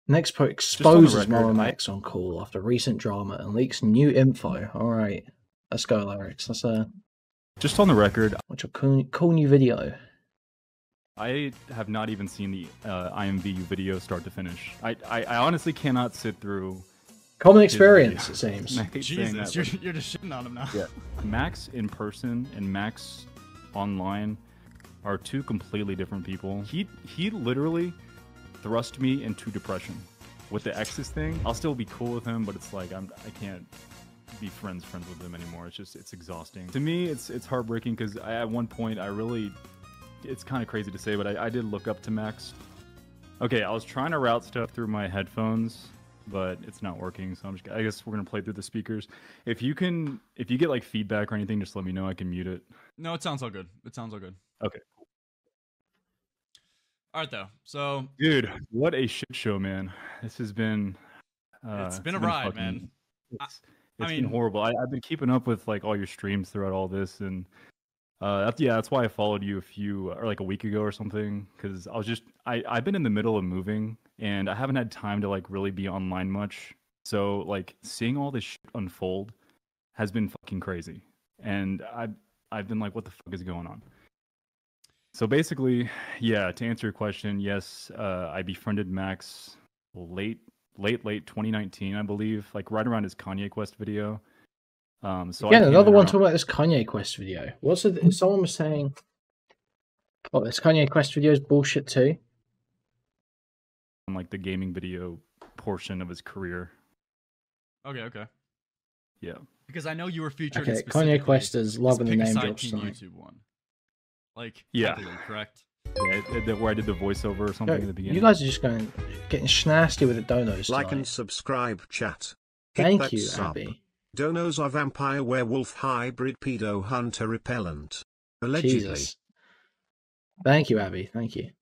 Nexpo exposes MamaMax on call after recent drama and leaks new info. All right, let's go, Lerix. That's just on the record. What's a cool new video? I have not even seen the IMVU video start to finish. I honestly cannot sit through. Common experience, it seems. Jesus, you're just shitting on him now. Yeah, Max in person and Max online are two completely different people. He literally thrust me into depression with the exes thing. I'll still be cool with him, but it's like I can't be friends with him anymore. It's exhausting. To me, it's heartbreaking because at one point I really, it's kind of crazy to say, but I did look up to Max. Okay, I was trying to route stuff through my headphones, but it's not working, so I guess we're gonna play through the speakers. If you get like feedback or anything, just let me know. I can mute it. No, it sounds all good. It sounds all good. Okay. All right, though. So, dude, what a shit show, man. This has been. It's been a ride, man. It's been horrible. I've been keeping up with like all your streams throughout all this, and that's why I followed you a week ago or something, because I've been in the middle of moving and I haven't had time to like really be online much. So like seeing all this shit unfold has been fucking crazy, and I've been like, what the fuck is going on? So basically, yeah, to answer your question, yes, I befriended Max late 2019, I believe, like right around his Kanye Quest video. So again, another one talking about this Kanye Quest video. Someone was saying, oh, this Kanye Quest video is bullshit too. On like the gaming video portion of his career. Okay. Yeah. Because I know you were featured. Okay, Kanye Quest is loving the name drop YouTube one. Like, yeah, heavily, correct? Yeah, where I did the voiceover or something at the beginning. You guys are just getting schnasty with the donos. Like and subscribe, chat. Thank you, Abby. Donos are vampire werewolf hybrid pedo hunter repellent. Allegedly. Jesus. Thank you, Abby. Thank you.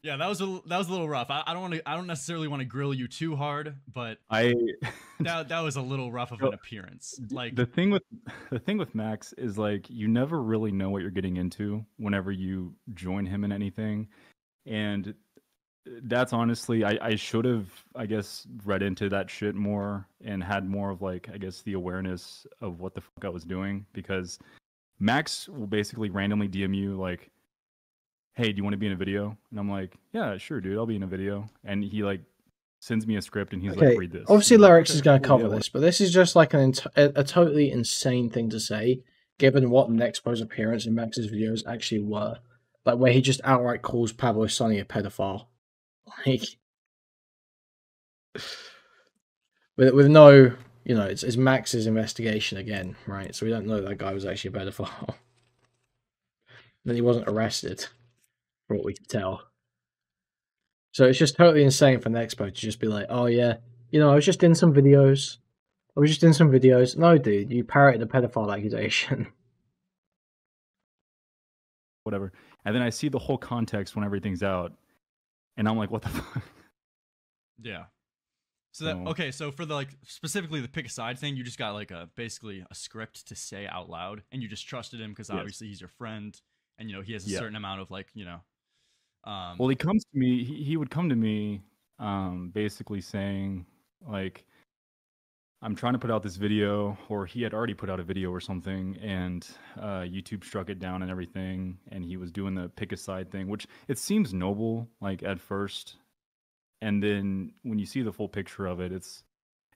Yeah, that was a little rough. I don't necessarily want to grill you too hard, but that was a little rough of an appearance. Like the thing with Max is like you never really know what you're getting into whenever you join him in anything, and that's honestly I should have, I guess, read into that shit more and had more of like, I guess, the awareness of what the fuck I was doing, because Max will basically randomly DM you like, hey, do you want to be in a video? And I'm like, yeah, sure, dude, I'll be in a video. And he like sends me a script and he's like, read this. Obviously, Lerix is going to cover this, but this is just like a totally insane thing to say, given what Nexpo's appearance in Max's videos actually were. Like, where he just outright calls Pablo Sonny a pedophile. Like, with no, it's Max's investigation again, right? So we don't know that guy was actually a pedophile. Then he wasn't arrested, for what we can tell. So it's just totally insane for Nexpo to just be like, oh yeah, I was just in some videos. No, dude, you parroted a pedophile accusation. Whatever. And then I see the whole context when everything's out, and I'm like, what the fuck? Yeah. So for the specifically the pick a side thing, you just got like basically a script to say out loud, and you just trusted him because obviously he's your friend, and he has a certain amount of well, he comes to me. He would come to me, basically saying like, I'm trying to put out this video, or he had already put out a video or something, and YouTube struck it down and everything, and he was doing the pick a side thing, which it seems noble like at first, and then when you see the full picture of it, it's,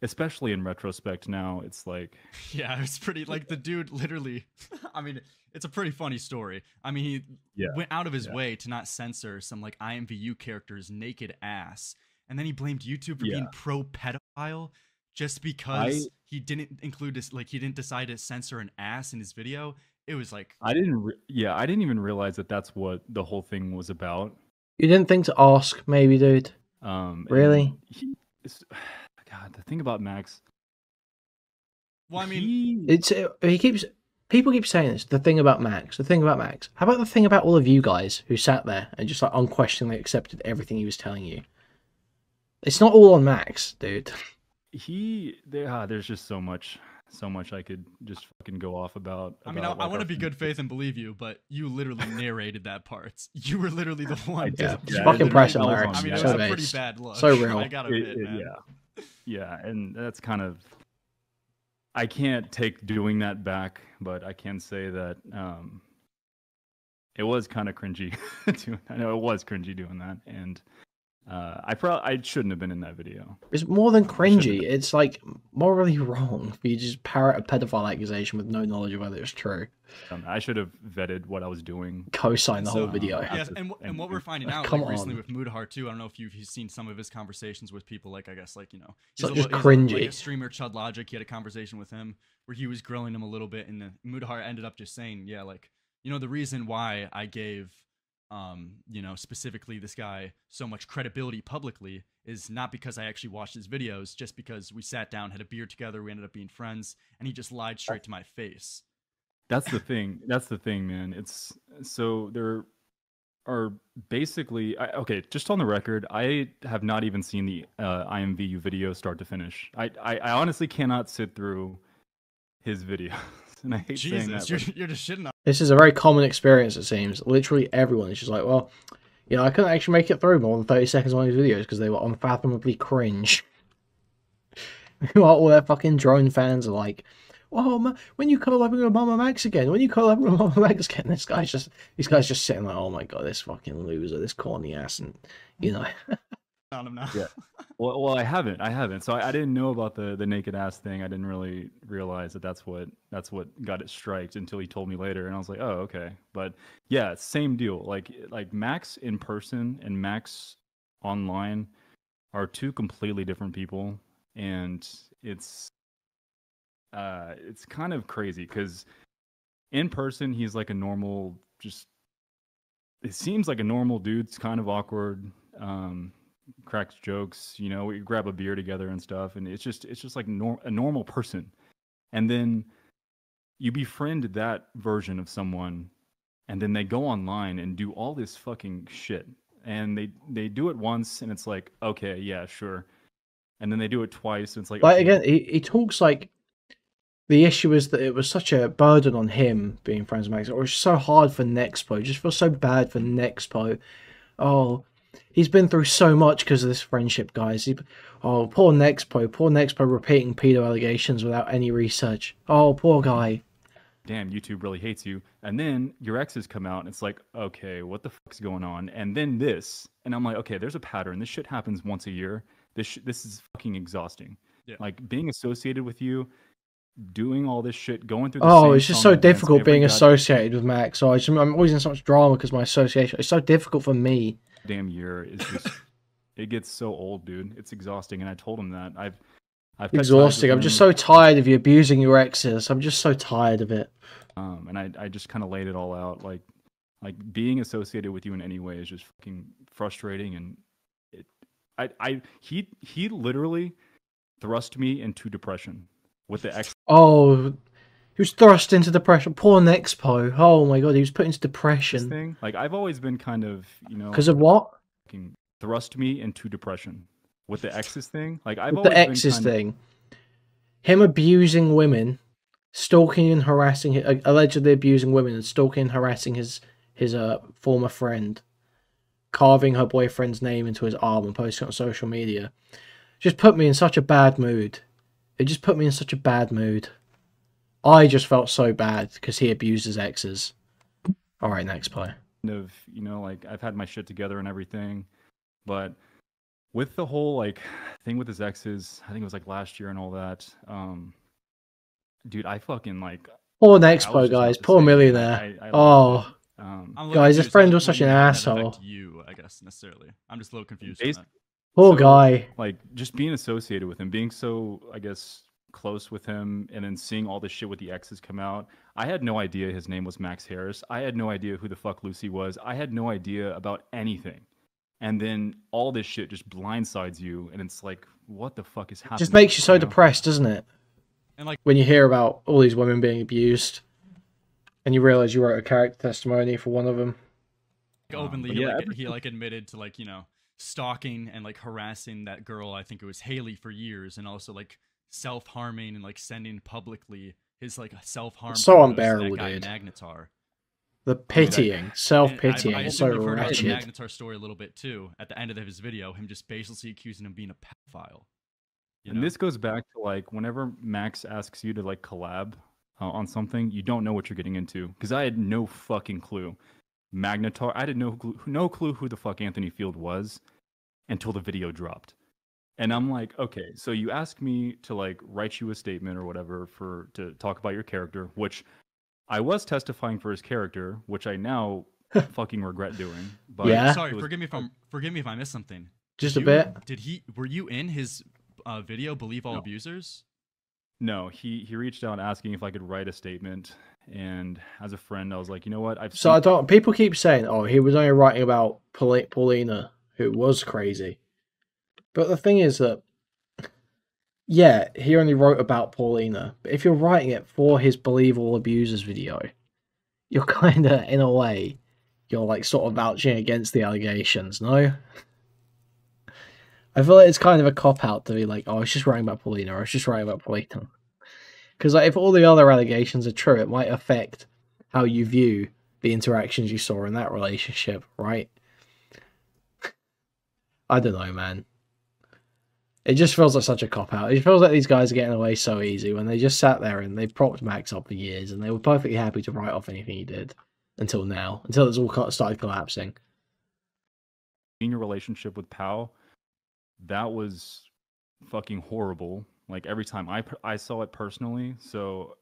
especially in retrospect now, it's like, yeah, it's pretty, like, the dude literally, I mean, it's a pretty funny story. I mean, he went out of his way to not censor some like IMVU character's naked ass, and then he blamed YouTube for being pro pedophile just because he didn't include this, like, he didn't decide to censor an ass in his video. It was like, I didn't even realize that that's what the whole thing was about. You didn't think to ask, maybe, dude? Really? God, the thing about Max. Well, I mean, people keep saying this. The thing about Max. How about the thing about all of you guys who sat there and just like unquestioningly accepted everything he was telling you? It's not all on Max, dude. There's just so much so much I could just fucking go off about. I mean, I want to be good faith and believe you, but you literally narrated that part. You were literally the one. Yeah, fucking impressive, Lerix. I mean, it was a pretty bad look. So real. I gotta admit, man. Yeah, and that's kind of. I can't take doing that back, but I can say that it was kind of cringy. I know it was cringy doing that, and I shouldn't have been in that video. It's more than cringy. It's like morally wrong for you to just parrot a pedophile accusation with no knowledge of whether it's true. I should have vetted what I was doing. Co-sign the whole video. Yes, and what we're finding out like, recently with Mudahar too. I don't know if you've seen some of his conversations with people. Like I guess like it's just cringy. Like a streamer Chud Logic. He had a conversation with him where he was grilling him a little bit, and Mudahar ended up just saying, yeah, like the reason why I gave specifically this guy so much credibility publicly is not because I actually watched his videos, just because we sat down, had a beer together, we ended up being friends, and he just lied straight to my face. That's the thing. That's the thing, man. It's so there are basically okay. Just on the record, I have not even seen the IMVU video start to finish. I honestly cannot sit through his videos, and I hate saying that. You're just shitting on. This is a very common experience, it seems. Literally everyone is just like, well, I couldn't actually make it through more than 30 seconds on these videos because they were unfathomably cringe. All their fucking drone fans are like, oh, when you collab with MamaMax again, when you collab with MamaMax again, these guys just sitting like, oh my god, this fucking loser, this corny ass, and on him now. Yeah. Well, I haven't. So I didn't know about the naked ass thing. I didn't really realize that's what got it striked until he told me later, and I was like, oh, okay. But yeah, same deal. Like Max in person and Max online are two completely different people, and it's kind of crazy because in person he's like a normal, it seems like a normal dude. It's kind of awkward. Cracks jokes, we grab a beer together and stuff, and it's just like a normal person. And then you befriend that version of someone, and then they go online and do all this fucking shit, and they do it once, and it's like, okay, yeah, sure. And then they do it twice, and it's like, okay. Again, he talks like the issue is that it was such a burden on him being friends with Max, or it's so hard for Nexpo. Just feel so bad for Nexpo. Oh, he's been through so much because of this friendship, guys. Poor Nexpo repeating pedo allegations without any research. Oh, poor guy. Damn, YouTube really hates you. And then your exes come out, and it's like, okay, what the fuck's going on? And then this, and I'm like, okay, there's a pattern. This shit happens once a year. This is fucking exhausting. Yeah. Like being associated with you, doing all this shit, going through. It's just so difficult being associated with Max. So I'm always in so much drama because my association. It's so difficult for me. Damn year is just it gets so old, dude. It's exhausting, and I told him that I've exhausting. I'm just so tired of you abusing your exes. I'm just so tired of it. And I just kind of laid it all out. Like being associated with you in any way is just fucking frustrating, and he literally thrust me into depression with the ex. Oh. He was thrust into depression. Poor Nexpo. Oh my god, he was put into depression. Thing. Like I've always been kind of, because of what? Thrust me into depression with the exes thing. Like I've with always the exes thing. Him abusing women, stalking and harassing, allegedly abusing women and stalking and harassing his former friend, carving her boyfriend's name into his arm and posting it on social media, just put me in such a bad mood. It just put me in such a bad mood. I just felt so bad because he abused his exes. All right, next play. Like I've had my shit together and everything, but with the whole thing with his exes, I think it was last year and all that. Dude, I fucking poor Nexpo, guys. Poor millionaire. Guys, his friend was such an asshole. You, I guess necessarily. I'm just a little confused. Poor guy. Just being associated with him, being so, I guess, close with him, and then seeing all this shit with the exes come out. I had no idea his name was Max Harris. I had no idea who the fuck Lucy was. I had no idea about anything. And then all this shit just blindsides you, and it's like, what the fuck is happening? Just makes you so depressed, doesn't it? And when you hear about all these women being abused, and you realize you wrote a character testimony for one of them. Openly, he admitted to stalking and harassing that girl. I think it was Haley for years, and also self-harming and like sending publicly his like self-harm So photos unbearable, to that guy dude. Magnetar. The pitying, self-pitying, I is so assume you've heard about the wretched. Magnetar story a little bit too. At the end of his video, him just basically accusing him of being a pedophile. And this goes back to like whenever Max asks you to like collab on something, you don't know what you're getting into. Because I had no fucking clue. Magnetar, I had no clue who the fuck Anthony Field was until the video dropped. And I'm like, okay, so you asked me to like write you a statement or whatever to talk about your character, which I was testifying for his character, which I now fucking regret doing. But Yeah. Sorry, forgive me if I missed something. Just a bit. Were you in his video, Believe All Abusers? No, he reached out asking if I could write a statement, and as a friend, I was like, you know what? People keep saying, oh, he was only writing about Paulina, who was crazy. But the thing is that, yeah, he only wrote about Paulina. But if you're writing it for his Believe All Abusers video, you're kind of, in a way, you're like sort of vouching against the allegations, no? I feel like it's kind of a cop-out to be like, oh, I was just writing about Paulina, or I was just writing about Paulina. Because like, if all the other allegations are true, it might affect how you view the interactions you saw in that relationship, right? I don't know, man. It just feels like such a cop-out. It feels like these guys are getting away so easy when they just sat there and they propped Max up for years and they were perfectly happy to write off anything he did until now, until it's all started collapsing. In your relationship with Pau, that was fucking horrible. Like every time I saw it personally, so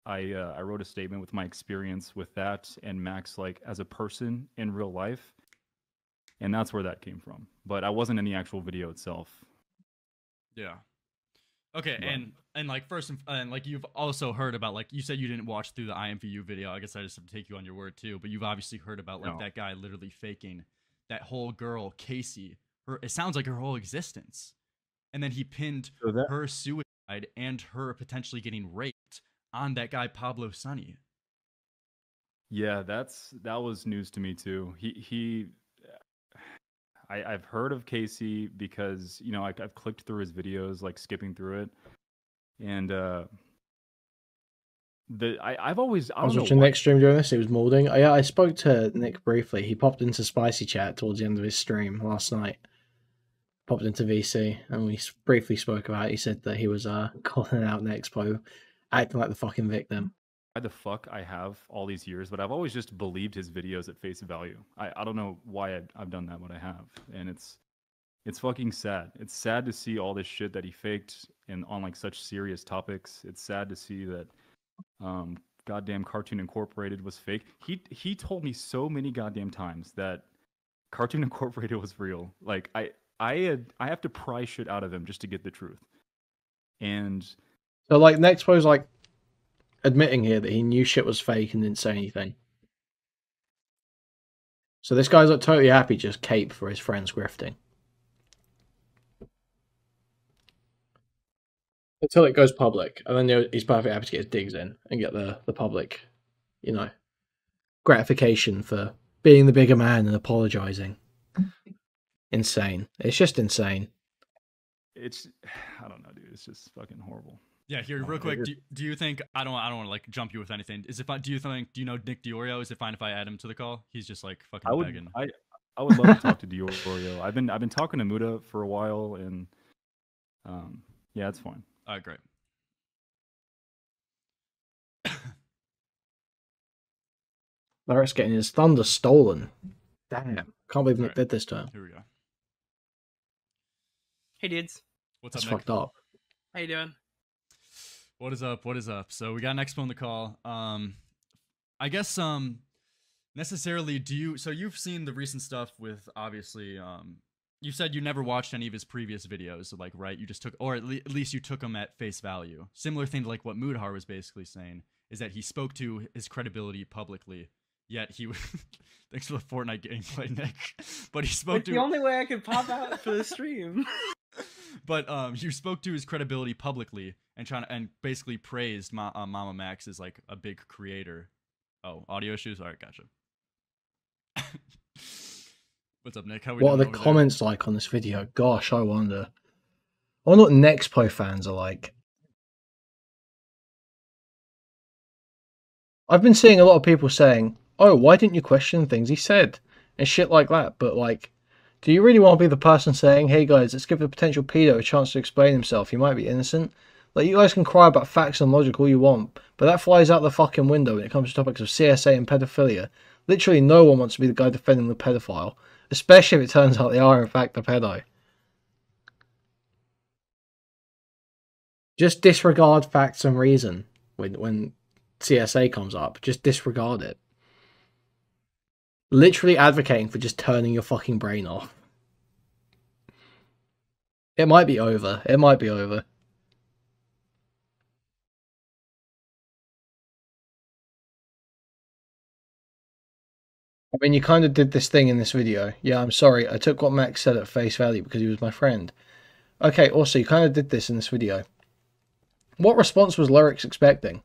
I wrote a statement with my experience with that and Max like as a person in real life, and that's where that came from. But I wasn't in the actual video itself. Yeah. Okay, but, and like first and like you've also heard about, like you said you didn't watch through the IMVU video. I guess I just have to take you on your word too. But you've obviously heard about like that guy literally faking that whole girl Casey. It sounds like her whole existence, and then he pinned her suicide and her potentially getting raped on that guy Pablo Sunny. Yeah, that was news to me too. I've heard of Casey because, you know, I've clicked through his videos, like skipping through it, and I was watching Nick's stream during this. He was molding. I spoke to Nick briefly. He popped into Spicy Chat towards the end of his stream last night. Popped into VC and we briefly spoke about it. He said that he was calling out Nexpo, acting like the fucking victim. Why the fuck I have all these years, but I've always just believed his videos at face value. I don't know why I've done that, but I have, and it's fucking sad. It's sad to see all this shit that he faked and on like such serious topics. It's sad to see that goddamn Cartoon Incorporated was fake. He told me so many goddamn times that Cartoon Incorporated was real. Like I have to pry shit out of him just to get the truth. And so like Nexpo's like admitting here that he knew shit was fake and didn't say anything. So this guy's like totally happy just cape for his friends grifting. Until it goes public, and then he's perfectly happy to get his digs in and get the public, you know, gratification for being the bigger man and apologizing. Insane. It's just insane. I don't know, dude. It's just fucking horrible. Yeah, here, real quick. Do you think I don't want to like jump you with anything? Do you know Nick Deorio? Is it fine if I add him to the call? He's just like fucking begging. I would love to talk to Deorio. I've been talking to Muda for a while, and yeah, it's fine. All right, great. Lerix getting his thunder stolen. Damn. Can't believe Nick did this to him. Here we go. Hey, dudes. What's up, That's Nick? fucked up. How you doing? What is up? What is up? So we got Nexpo on the call. I guess necessarily so you've seen the recent stuff with obviously you said you never watched any of his previous videos, so like, right, you just took, or at least you took them at face value. Similar thing to like what Moodhar was basically saying, is that he spoke to his credibility publicly, yet he thanks for the Fortnite gameplay, Nick, but he spoke to the only way I could pop out for the stream. But you spoke to his credibility publicly and basically praised MamaMax as like a big creator. Oh, audio issues? All right, gotcha. What's up, Nick? What are the comments like on this video? Gosh, I wonder. I wonder what Nexpo fans are like. I've been seeing a lot of people saying, "Oh, why didn't you question things he said?" and shit like that. But like, do you really want to be the person saying, "Hey guys, let's give the potential pedo a chance to explain himself. He might be innocent." Like, you guys can cry about facts and logic all you want, but that flies out the fucking window when it comes to topics of CSA and pedophilia. Literally, no one wants to be the guy defending the pedophile, especially if it turns out they are in fact a pedo. Just disregard facts and reason when CSA comes up. Just disregard it. Literally advocating for just turning your fucking brain off. It might be over. It might be over. I mean, you kind of did this thing in this video. Yeah, I'm sorry. I took what Max said at face value because he was my friend. Okay, also, you kind of did this in this video. What response was Lerix expecting?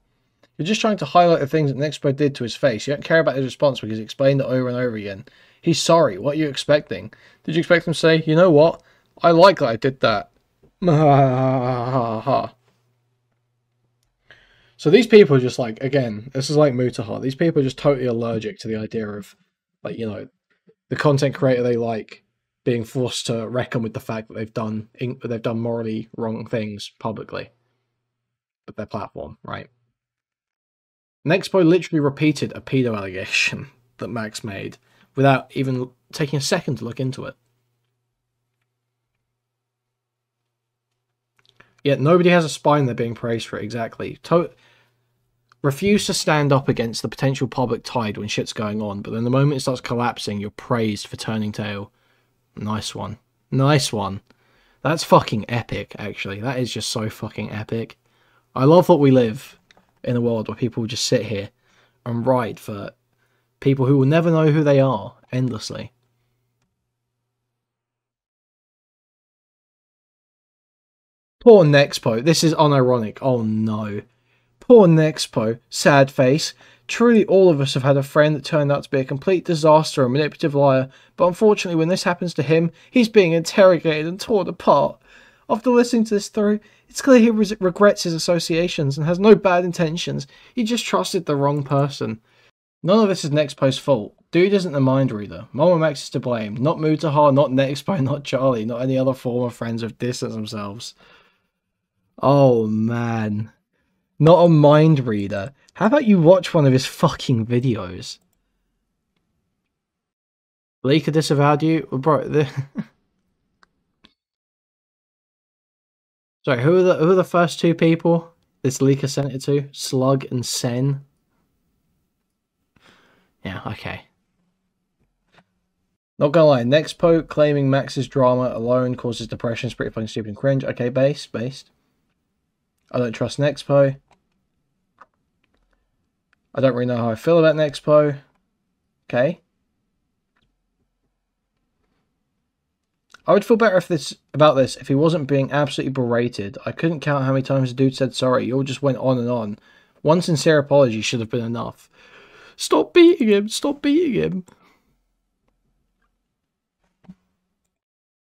You're just trying to highlight the things that Nexpo did to his face. You don't care about his response because he explained it over and over again. He's sorry. What are you expecting? Did you expect him to say, you know what? I like that I did that. So these people are just like, again, this is like Mutahar. These people are just totally allergic to the idea of, like, you know, the content creator they like being forced to reckon with the fact that they've done morally wrong things publicly with their platform, right? Nexpo literally repeated a pedo allegation that Max made without even taking a second to look into it. Yet nobody has a spine they're being praised for it, exactly. Refuse to stand up against the potential public tide when shit's going on, but then the moment it starts collapsing, you're praised for turning tail. Nice one. Nice one. That's fucking epic, actually. That is just so fucking epic. I love that we live in a world where people just sit here and write for people who will never know who they are endlessly. Poor Nexpo. This is unironic. Oh no. Poor Nexpo. Sad face. Truly all of us have had a friend that turned out to be a complete disaster and manipulative liar, but unfortunately when this happens to him, he's being interrogated and torn apart. After listening to this through, it's clear he regrets his associations and has no bad intentions. He just trusted the wrong person. None of this is Nexpo's fault. Dude isn't the mind reader. MamaMax is to blame. Not Mutahar, not Nexpo, not Charlie, not any other former friends who've distanced themselves. Oh man. Not a mind reader. How about you watch one of his fucking videos? Leaker disavowed you? Well, bro, sorry, who are the first two people this leaker sent it to? Slug and Sen? Yeah, okay. Not gonna lie, Nexpo claiming Max's drama alone causes depression is pretty fucking stupid and cringe. Okay, based. I don't trust Nexpo. I don't really know how I feel about Nexpo. Okay. I would feel better about this if he wasn't being absolutely berated. I couldn't count how many times the dude said sorry. You all just went on and on. One sincere apology should have been enough. Stop beating him! Stop beating him!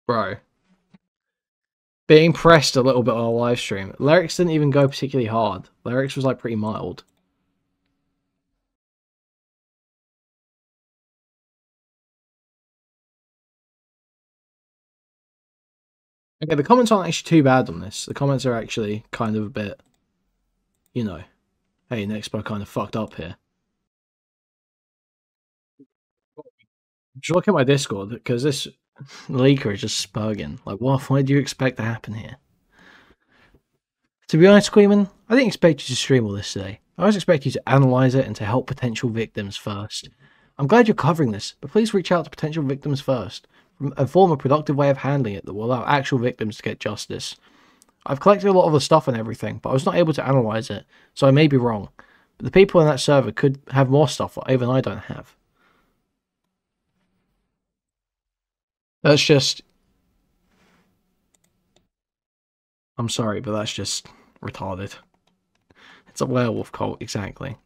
Bro. Being pressed a little bit on a live stream. Lerix didn't even go particularly hard. Lerix was like pretty mild. Okay, the comments aren't actually too bad on this. The comments are actually kind of a bit, you know, hey, Nexpo kind of fucked up here. Just look at my Discord, because this leaker is just spurging. Like, what do you expect to happen here? To be honest, Kuihman, I didn't expect you to stream all this today. I always expect you to analyze it and to help potential victims first. I'm glad you're covering this, but please reach out to potential victims first. And form a productive way of handling it that will allow actual victims to get justice. I've collected a lot of the stuff and everything, but I was not able to analyze it, so I may be wrong. But the people in that server could have more stuff that even I don't have. That's just... I'm sorry, but that's just retarded. It's a werewolf cult, exactly.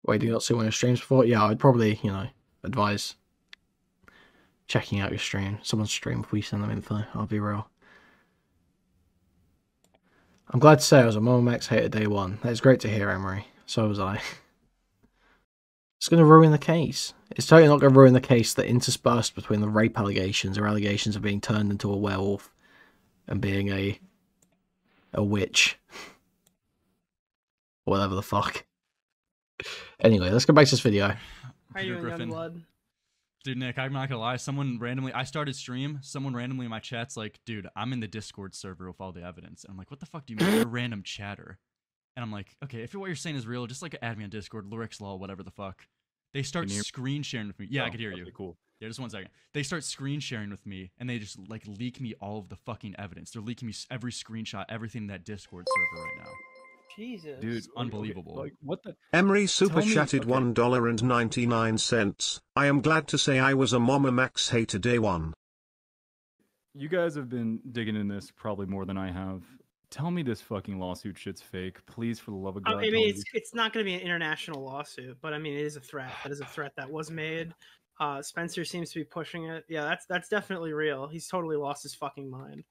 Wait, do you not see one of your streams before? Yeah, I'd probably, you know, advise checking out your stream. Someone's stream if we send them info, I'll be real. I'm glad to say I was a MamaMax hater day one. That's great to hear, Emery. So was I. It's going to ruin the case. It's totally not going to ruin the case that interspersed between the rape allegations or allegations of being turned into a werewolf and being a witch. Whatever the fuck. Anyway, let's go back to this video. How you doing, Youngblood? Dude, Nick, I'm not gonna lie. I started stream. Someone randomly in my chat's like, dude, I'm in the Discord server with all the evidence. And I'm like, what the fuck do you mean? You're a random chatter. And I'm like, okay, if what you're saying is real, just like add me on Discord, Lerix law, whatever the fuck. They start screen sharing with me. Yeah, I could hear you. Cool. Yeah, just 1 second. They start screen sharing with me, and they just like leak me all of the fucking evidence. They're leaking me every screenshot, everything in that Discord server right now. Jesus. Dude, unbelievable. Like, what the? Emery super chatted $1.99. I am glad to say I was a MamaMax hater day one. You guys have been digging in this probably more than I have. Tell me this fucking lawsuit shit's fake. Please, for the love of God. I mean, it's not going to be an international lawsuit, but I mean, it is a threat. That is a threat that was made. Spencer seems to be pushing it. Yeah, that's definitely real. He's totally lost his fucking mind.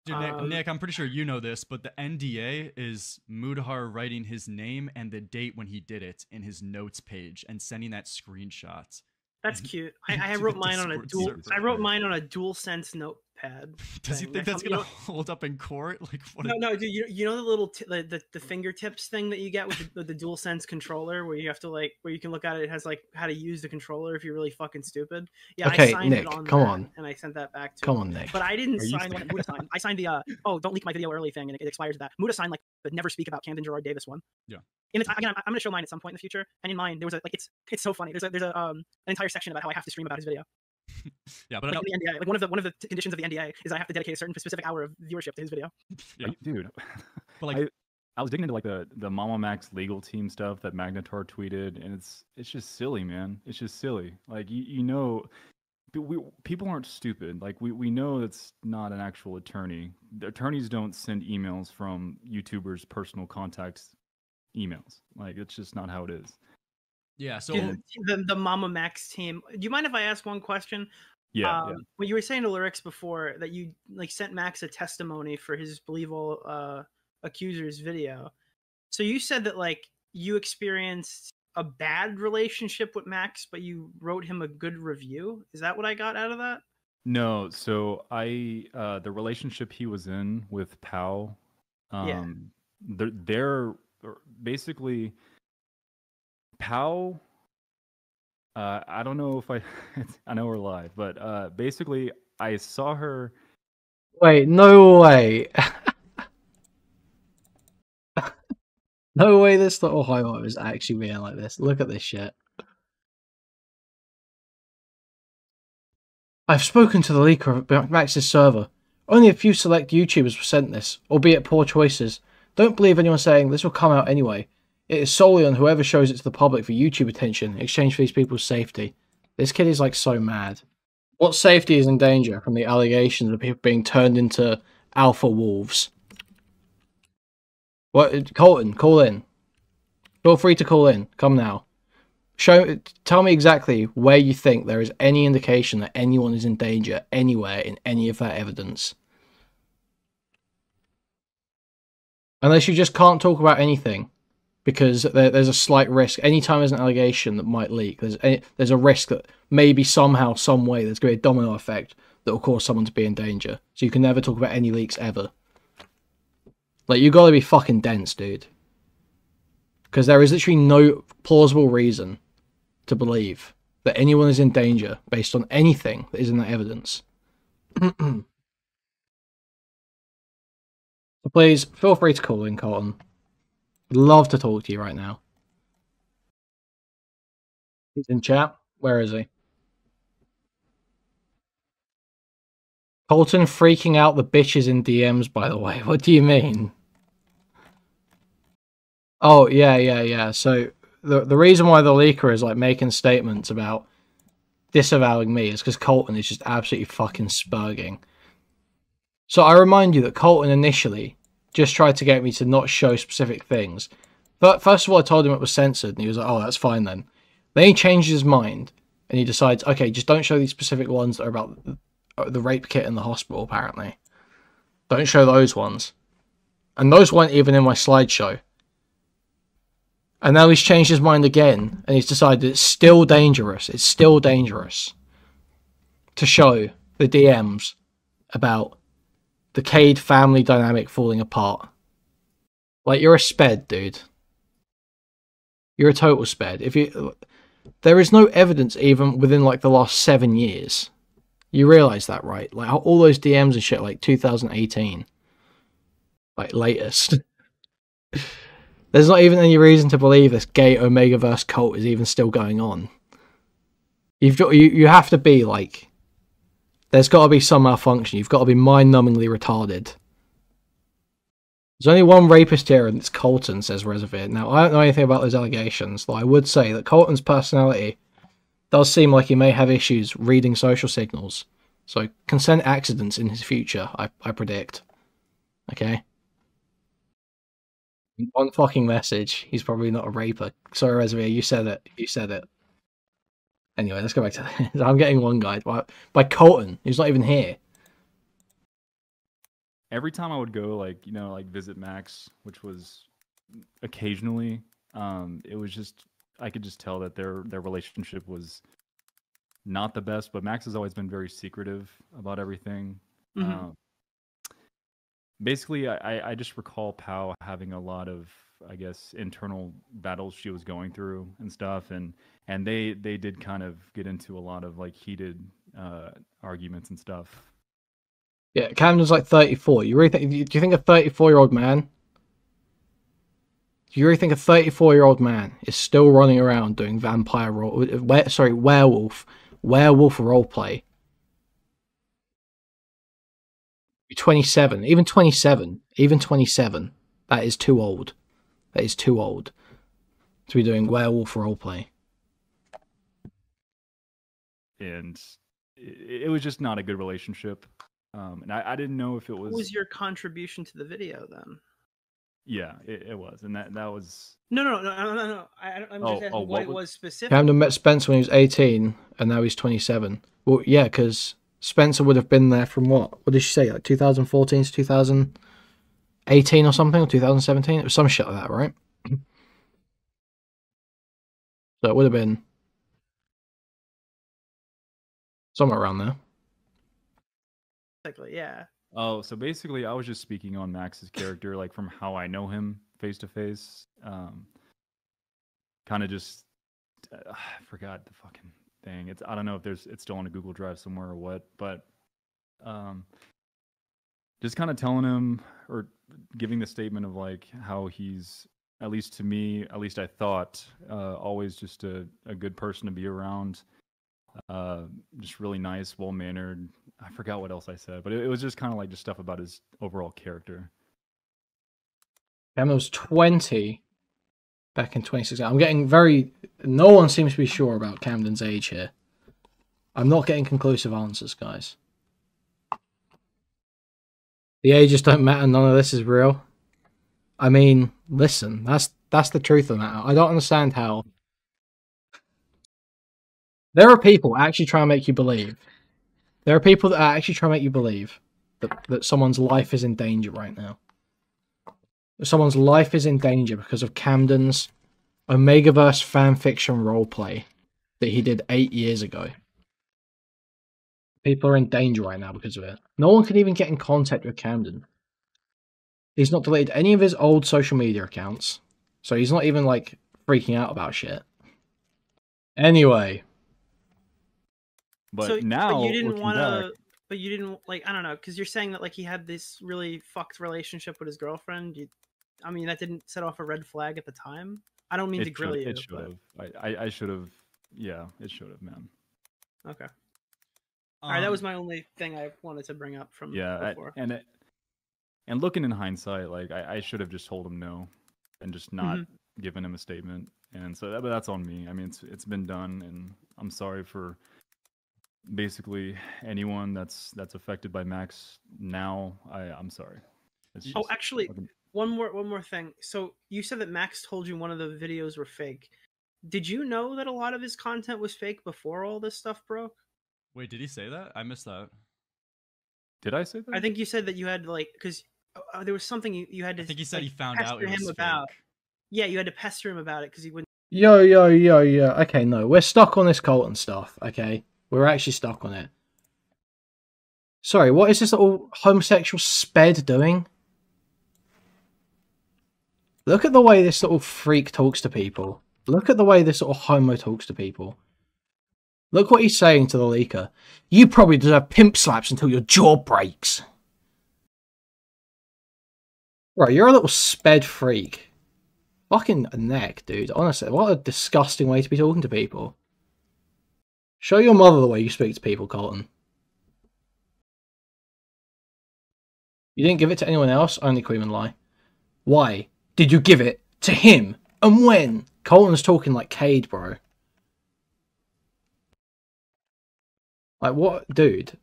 Dude, Nick, I'm pretty sure you know this, but the NDA is Mudhar writing his name and the date when he did it in his notes page and sending that screenshot. That's cute. I wrote mine on a dual. I wrote mine on a DualSense notepad. Does he think that's gonna hold up in court? Like what? No, dude. You know the little the fingertips thing that you get with the DualSense controller, where you have to like where you can look at it. It has like how to use the controller if you're really fucking stupid. Yeah, okay, I signed Nick, it on come that, on, and I sent that back to. Come him. on, Nick. But I didn't sign what Muda signed. I signed the don't leak my video early thing, and it expires at that. Muda signed like the never speak about Camden Gerard Davis one. Yeah. And again, I'm going to show mine at some point in the future. And in mine, there was it's so funny. There's an entire section about how I have to stream about his video. Yeah, but like, the NDA, like one of the conditions of the NDA is I have to dedicate a certain specific hour of viewership to his video. Yeah, dude. But like, I was digging into like the MamaMax legal team stuff that Magnetar tweeted, and it's just silly, man. It's just silly. Like you know, people aren't stupid. Like we know that's not an actual attorney. The attorneys don't send emails from YouTubers' personal contacts emails. Like it's just not how it is. Yeah, so the MamaMax team. Do you mind if I ask one question? Yeah, When you were saying to Lerix before that you like sent Max a testimony for his believable accusers video. So you said that like you experienced a bad relationship with Max, but you wrote him a good review. Is that what I got out of that? No, so I the relationship he was in with Pow, they're basically Pow. I don't know if I know we're live, but basically I saw her. Wait, no way. No way this little highlight is actually being like this. Look at this shit. I've spoken to the leaker of Max's server. Only a few select YouTubers were sent this, albeit poor choices. Don't believe anyone saying this will come out anyway. It is solely on whoever shows it to the public for YouTube attention in exchange for these people's safety. This kid is like so mad. What safety is in danger from the allegations of people being turned into alpha wolves? What, Colton, call in. Feel free to call in. Come now. Tell me exactly where you think there is any indication that anyone is in danger anywhere in any of that evidence. Unless you just can't talk about anything, because there's a slight risk. Anytime there's an allegation that might leak, there's a risk that maybe somehow, some way, there's going to be a domino effect that will cause someone to be in danger. So you can never talk about any leaks ever. Like, you got to be fucking dense, dude. Because there is literally no plausible reason to believe that anyone is in danger based on anything that is in that evidence. So please, feel free to call in, Colton. I'd love to talk to you right now. He's in chat. Where is he? Colton freaking out the bitches in DMs, by the way. What do you mean? Oh, yeah. So the reason why the leaker is like making statements about disavowing me is because Colton is just absolutely fucking spurging. So I remind you that Colton initially just tried to get me to not show specific things. But first of all, I told him it was censored, and he was like, oh, that's fine then. Then he changed his mind, and he decides, okay, just don't show these specific ones that are about the rape kit in the hospital, apparently. Don't show those ones. And those weren't even in my slideshow. And now he's changed his mind again, and he's decided it's still dangerous. It's still dangerous to show the DMs about the Cade family dynamic falling apart. Like, you're a sped, dude. You're a total sped. There is no evidence even within like the last 7 years. You realize that, right? Like all those DMs and shit, like 2018, like latest. There's not even any reason to believe this gay Omegaverse cult is even still going on. You have to be like, there's got to be some malfunction. You've got to be mind-numbingly retarded. There's only one rapist here, and it's Colton, says Reservoir. Now, I don't know anything about those allegations, though I would say that Colton's personality does seem like he may have issues reading social signals. So, consent accidents in his future, I predict. Okay? One fucking message. He's probably not a raper. Sorry, Reservoir, you said it. You said it. Anyway, let's go back to this. I'm getting one guide by Colton, who's not even here. Every time I would go, like, visit Max, which was occasionally, it was just, I could just tell that their relationship was not the best, but Max has always been very secretive about everything. Basically, I just recall Pau having a lot of, I guess, internal battles she was going through and stuff, and they did kind of get into a lot of like heated arguments and stuff. Yeah, Camden's like 34. Do you think a 34-year-old man? Do you really think a 34-year-old man is still running around doing werewolf roleplay? You're 27, even 27. That is too old. That is too old to be doing werewolf roleplay. And it was just not a good relationship. And I didn't know if it was... What was your contribution to the video, then? Yeah, it was. And that was... No. I'm just asking what it was specifically. Camden met Spencer when he was 18, and now he's 27. Well, yeah, because Spencer would have been there from what? What did she say? Like 2014 to 2018 or something? Or 2017? It was some shit like that, right? So it would have been somewhere around there. Exactly, yeah. Oh, so basically I was just speaking on Max's character, like from how I know him face to face. Kind of just, I forgot the fucking thing. I don't know if it's still on a Google Drive somewhere or what, but just kind of telling him or giving the statement of like how he's, at least to me, at least I thought, always just a good person to be around. Just really nice, well-mannered. I forgot what else I said, but it was just kind of like just stuff about his overall character. Camden was 20 back in 2016. I'm getting very... No one seems to be sure about Camden's age here. I'm not getting conclusive answers, guys. The ages don't matter. None of this is real. I mean, listen, that's the truth of the matter. I don't understand how... There are people actually trying to make you believe. There are people that are actually trying to make you believe that someone's life is in danger right now. That someone's life is in danger because of Camden's Omegaverse fanfiction roleplay that he did 8 years ago. People are in danger right now because of it. No one can even get in contact with Camden. He's not deleted any of his old social media accounts. So he's not even, like, freaking out about shit. Anyway. But so, now, but you didn't want to... But you didn't, like, I don't know, because you're saying that, like, he had this really fucked relationship with his girlfriend. I mean, that didn't set off a red flag at the time? I don't mean to grill you. It should have. I should have. Yeah, it should have, man. Okay. All right, that was my only thing I wanted to bring up from before. And looking in hindsight, like, I should have just told him no and just not given him a statement. And so but that's on me. I mean, it's been done, and I'm sorry for basically anyone that's affected by Max now. I'm sorry. Actually, one more thing. So you said that Max told you one of the videos were fake. Did you know that a lot of his content was fake before all this stuff broke? Wait, did he say that? I missed that. Did I say that? I think you said that you had, like, because there was something you had to. I think he said like, he found pester out it was him fake. about. Yeah, you had to pester him about it because he wouldn't. Yo. Okay, no, we're stuck on this Colton stuff. Okay, we're actually stuck on it. Sorry, what is this little homosexual sped doing? Look at the way this little freak talks to people. Look at the way this little homo talks to people. Look what he's saying to the leaker. You probably deserve pimp slaps until your jaw breaks. Right, you're a little sped freak. Fucking neck, dude. Honestly, what a disgusting way to be talking to people. Show your mother the way you speak to people, Colton. You didn't give it to anyone else? Only Kuihman lie. Why did you give it to him? And when? Colton's talking like Cade, bro. Like, what? Dude.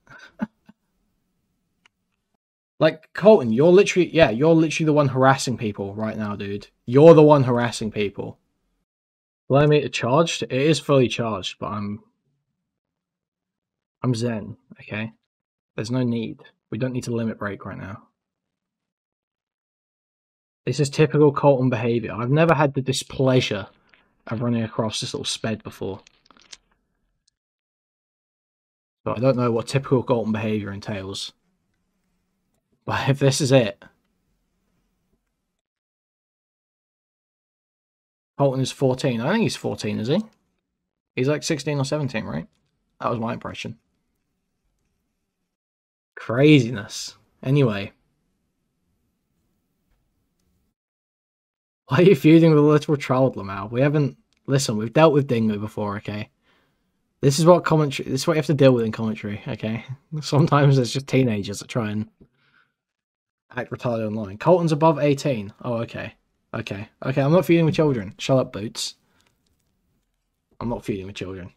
Like, Colton, you're literally the one harassing people right now, dude. You're the one harassing people. Allow me to charged? It is fully charged, but I'm zen, okay? There's no need. We don't need to limit break right now. This is typical Colton behavior. I've never had the displeasure of running across this little sped before. So I don't know what typical Colton behavior entails. But if this is it... Colton is 14. I think he's 14, is he? He's like 16 or 17, right? That was my impression. Craziness. Anyway. Why are you feuding with a literal child, Lamau? We haven't... Listen, we've dealt with Dingo before, okay? This is what commentary... This is what you have to deal with in commentary, okay? Sometimes there's just teenagers that try and act retarded online. Colton's above 18. Oh, okay. Okay, I'm not feuding with children. Shut up, Boots. I'm not feuding with children.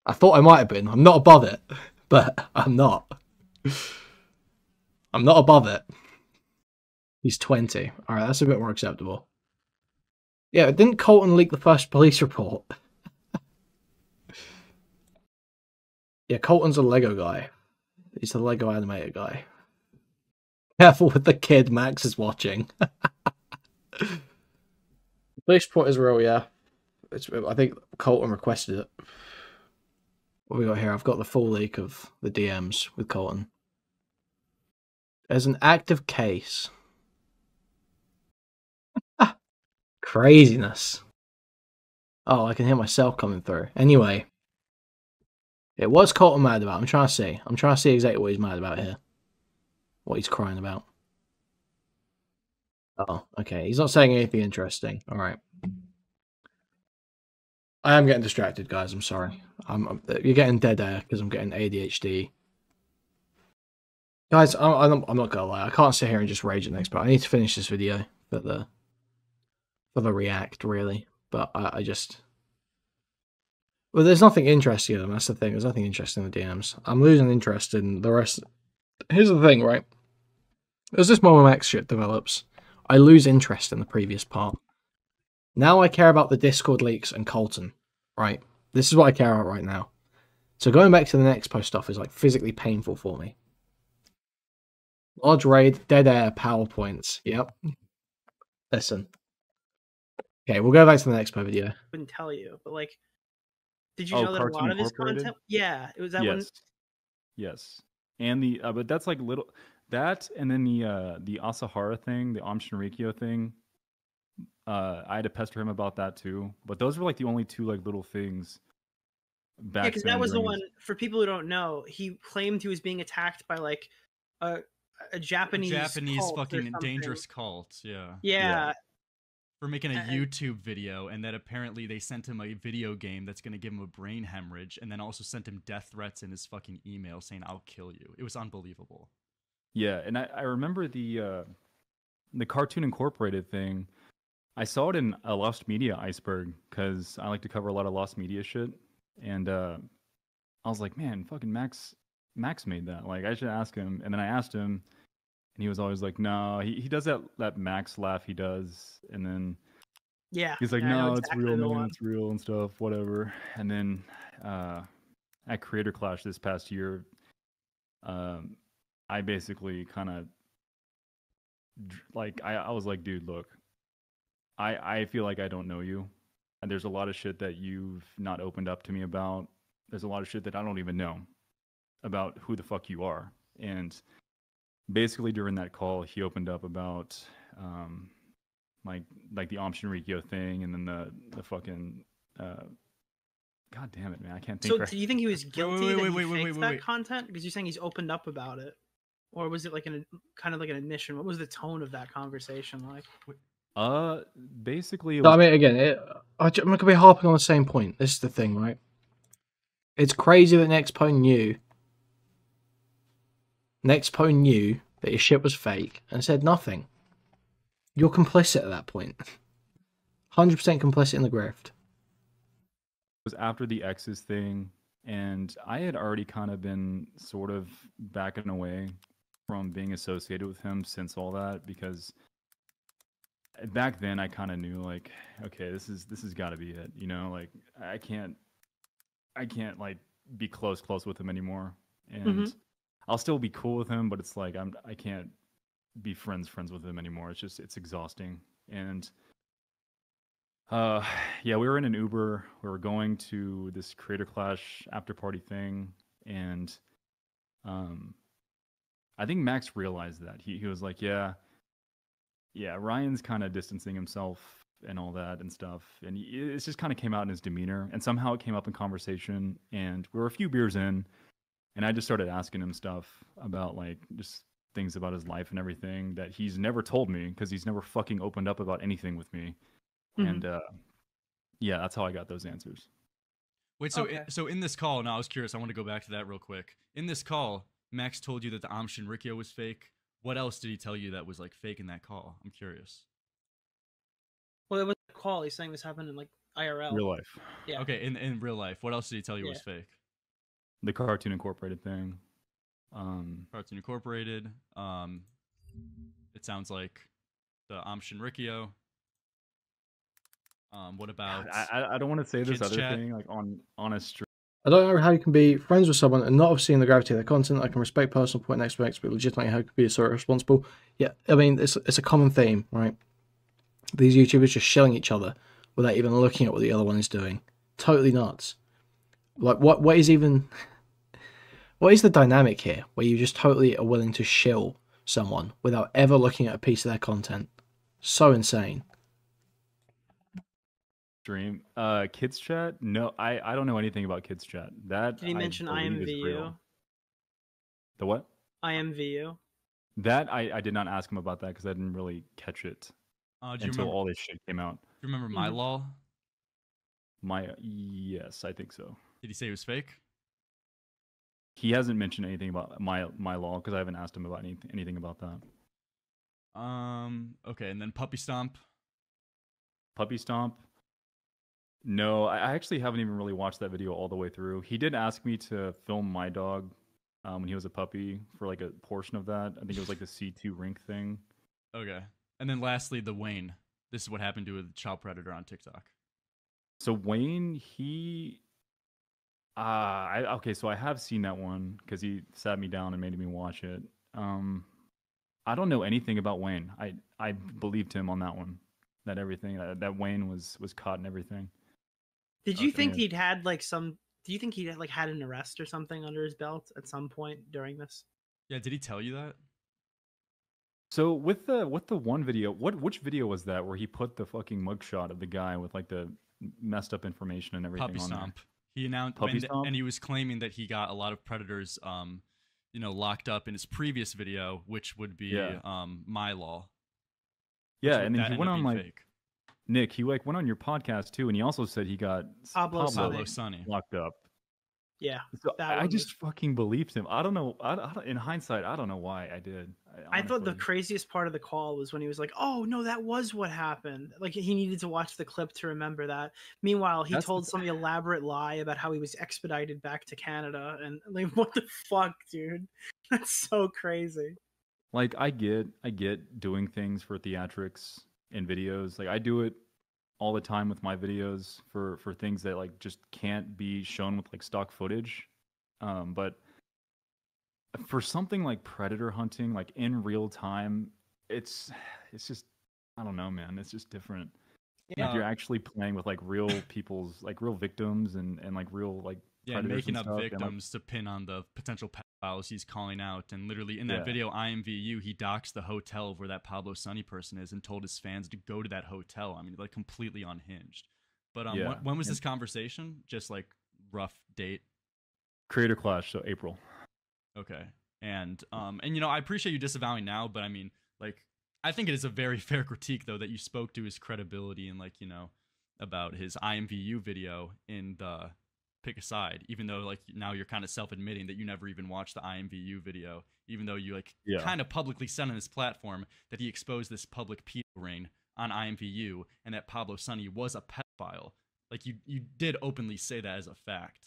I thought I might have been. I'm not above it. But I'm not. I'm not above it. He's 20. Alright, that's a bit more acceptable. Yeah, didn't Colton leak the first police report? Yeah, Colton's a Lego guy. He's the Lego animator guy. Careful with the kid, Max is watching. Police report is real, yeah. I think Colton requested it. What we got here? I've got the full leak of the DMs with Colton. There's an active case. Craziness. Oh, I can hear myself coming through. Anyway. Yeah, what's Colton mad about? I'm trying to see. I'm trying to see exactly what he's mad about here. What he's crying about. Oh, okay. He's not saying anything interesting. Alright. I am getting distracted, guys. I'm sorry. You're getting dead air because I'm getting ADHD. Guys, I'm not gonna lie. I can't sit here and just rage at Nexpo. I need to finish this video for the react, really. But I just... Well, there's nothing interesting in them. That's the thing. There's nothing interesting in the DMs. I'm losing interest in the rest. Here's the thing, right? As this MamaMax shit develops, I lose interest in the previous part. Now I care about the Discord leaks and Colton, right? This is what I care about right now. So going back to the Nexpo stuff is like physically painful for me. Large raid, dead air, PowerPoints. Yep. Listen. Okay, we'll go back to the Nexpo video. Wouldn't tell you, but like, did you know that a lot of his content? Yeah, it was that one. Yes, and the but that's like little that, and then the Asahara thing, the Shinrikyo thing. I had to pester him about that too, but those were like the only two like little things. Yeah, because that was the one. For people who don't know, he claimed he was being attacked by like a Japanese fucking dangerous cult. Yeah. Yeah. For making a YouTube video, and that apparently they sent him a video game that's going to give him a brain hemorrhage, and then also sent him death threats in his fucking email saying, "I'll kill you." It was unbelievable. Yeah, and I remember the Cartoon Incorporated thing. I saw it in a Lost Media iceberg, because I like to cover a lot of Lost Media shit, and I was like, man, fucking Max made that. Like, I should ask him. And then I asked him, and he was always like, no, he does that Max laugh he does. And then he's like, no, it's real, man, it's real and stuff, whatever. And then at Creator Clash this past year, I basically kind of like I was like, dude, look, I feel like I don't know you, and there's a lot of shit that you've not opened up to me about. There's a lot of shit that I don't even know about who the fuck you are. And basically during that call, he opened up about like the Shinrikyo thing, and then the fucking God damn it, man, I can't think. So right. do you think he was guilty that he faked that content? Because you're saying he's opened up about it, or was it like kind of like an admission? What was the tone of that conversation like? Basically, it So, was... I mean, again, I'm going to be harping on the same point. This is the thing, right? It's crazy that Nexpo knew that your shit was fake and said nothing. You're complicit at that point. 100% complicit in the grift. It was after the exes thing, and I had already kind of been sort of backing away from being associated with him since all that, because back then I kind of knew, like, okay, this is got to be it, you know, like I can't like be close with him anymore, and I'll still be cool with him, but it's like I can't be friends with him anymore. It's exhausting. And yeah, we were in an Uber. We were going to this Creator Clash after party thing, and I think Max realized that. He was like, yeah, Ryan's kind of distancing himself and all that and stuff, and it just kind of came out in his demeanor, and somehow it came up in conversation, and we were a few beers in, and I just started asking him stuff about, like, just things about his life and everything that he's never told me, because he's never fucking opened up about anything with me. And yeah, that's how I got those answers. Wait, so so in this call, now I was curious, I want to go back to that real quick. In this call, Max told you that the Shinrikyo was fake. What else did he tell you that was like fake in that call? I'm curious. Well, it was a call. He's saying this happened in like IRL. Real life. Yeah. Okay, in real life, what else did he tell you was fake? The Cartoon Incorporated thing. Cartoon Incorporated. It sounds like the Shinrikyo. What about? I don't want to say this other chat? thing like on a stream. I don't know how you can be friends with someone and not have seen the gravity of their content. I can respect personal point and expect, but legitimately how could be sort of responsible. Yeah, I mean, it's a common theme, right? These YouTubers just shilling each other without even looking at what the other one is doing. Totally nuts. Like, what is even... What is the dynamic here where you just totally are willing to shill someone without ever looking at a piece of their content? So insane. Stream. Kids chat? No, I don't know anything about kids chat. That did he mention IMVU? The what? IMVU. That I did not ask him about that because I didn't really catch it until all this shit came out. Do you remember My Law? Yes, I think so. Did he say it was fake? He hasn't mentioned anything about my law because I haven't asked him about anything about that. Okay, and then Puppy Stomp. Puppy Stomp. No, I actually haven't even really watched that video all the way through. He did ask me to film my dog when he was a puppy for like a portion of that. I think it was like the C2 rink thing. Okay. And then lastly, the Wayne. This is what happened to a child predator on TikTok. So Wayne, he... okay, so I have seen that one because he sat me down and made me watch it. I don't know anything about Wayne. I believed him on that one. That everything that Wayne was caught and everything. Did you think he'd had like some? Do you think he like had an arrest or something under his belt at some point during this? Yeah, did he tell you that? So with the one video, which video was that where he put the fucking mugshot of the guy with like the messed up information and everything Puppy on Stomp. there? He announced and he was claiming that he got a lot of predators locked up in his previous video, which would be My Law. Yeah, and then he went on like fake. Nick, he like went on your podcast too, and he also said he got Pablo Sonny locked up. Yeah, so I just fucking believed him. I don't know. In hindsight, I don't know why I did. I thought the craziest part of the call was when he was like, "Oh no, that was what happened." Like he needed to watch the clip to remember that. Meanwhile, he told some elaborate lie about how he was expedited back to Canada, and like, what the fuck, dude? That's so crazy. Like I get doing things for theatrics and videos. Like I do it all the time with my videos for things that like just can't be shown with like stock footage. But for something like predator hunting, like in real time, it's just, I don't know, man. It's just different. Yeah. Like you're actually playing with like real people's, like real victims and like real like predators making and up stuff, victims to pin on the potential pedophiles he's calling out. And literally in that video, IMVU, he doxed the hotel where that Pablo Sunny person is and told his fans to go to that hotel. I mean, like completely unhinged. But when was this conversation? Just like rough date? Creator Clash, so April. Okay. And you know, I appreciate you disavowing now, but I mean, like, I think it is a very fair critique though that you spoke to his credibility and, like, you know, about his IMVU video in the Pick a Side, even though like now you're kind of self-admitting that you never even watched the IMVU video, even though you like kind of publicly said on his platform that he exposed this public pedo ring on IMVU and that Pablo Sunny was a pedophile. Like you did openly say that as a fact,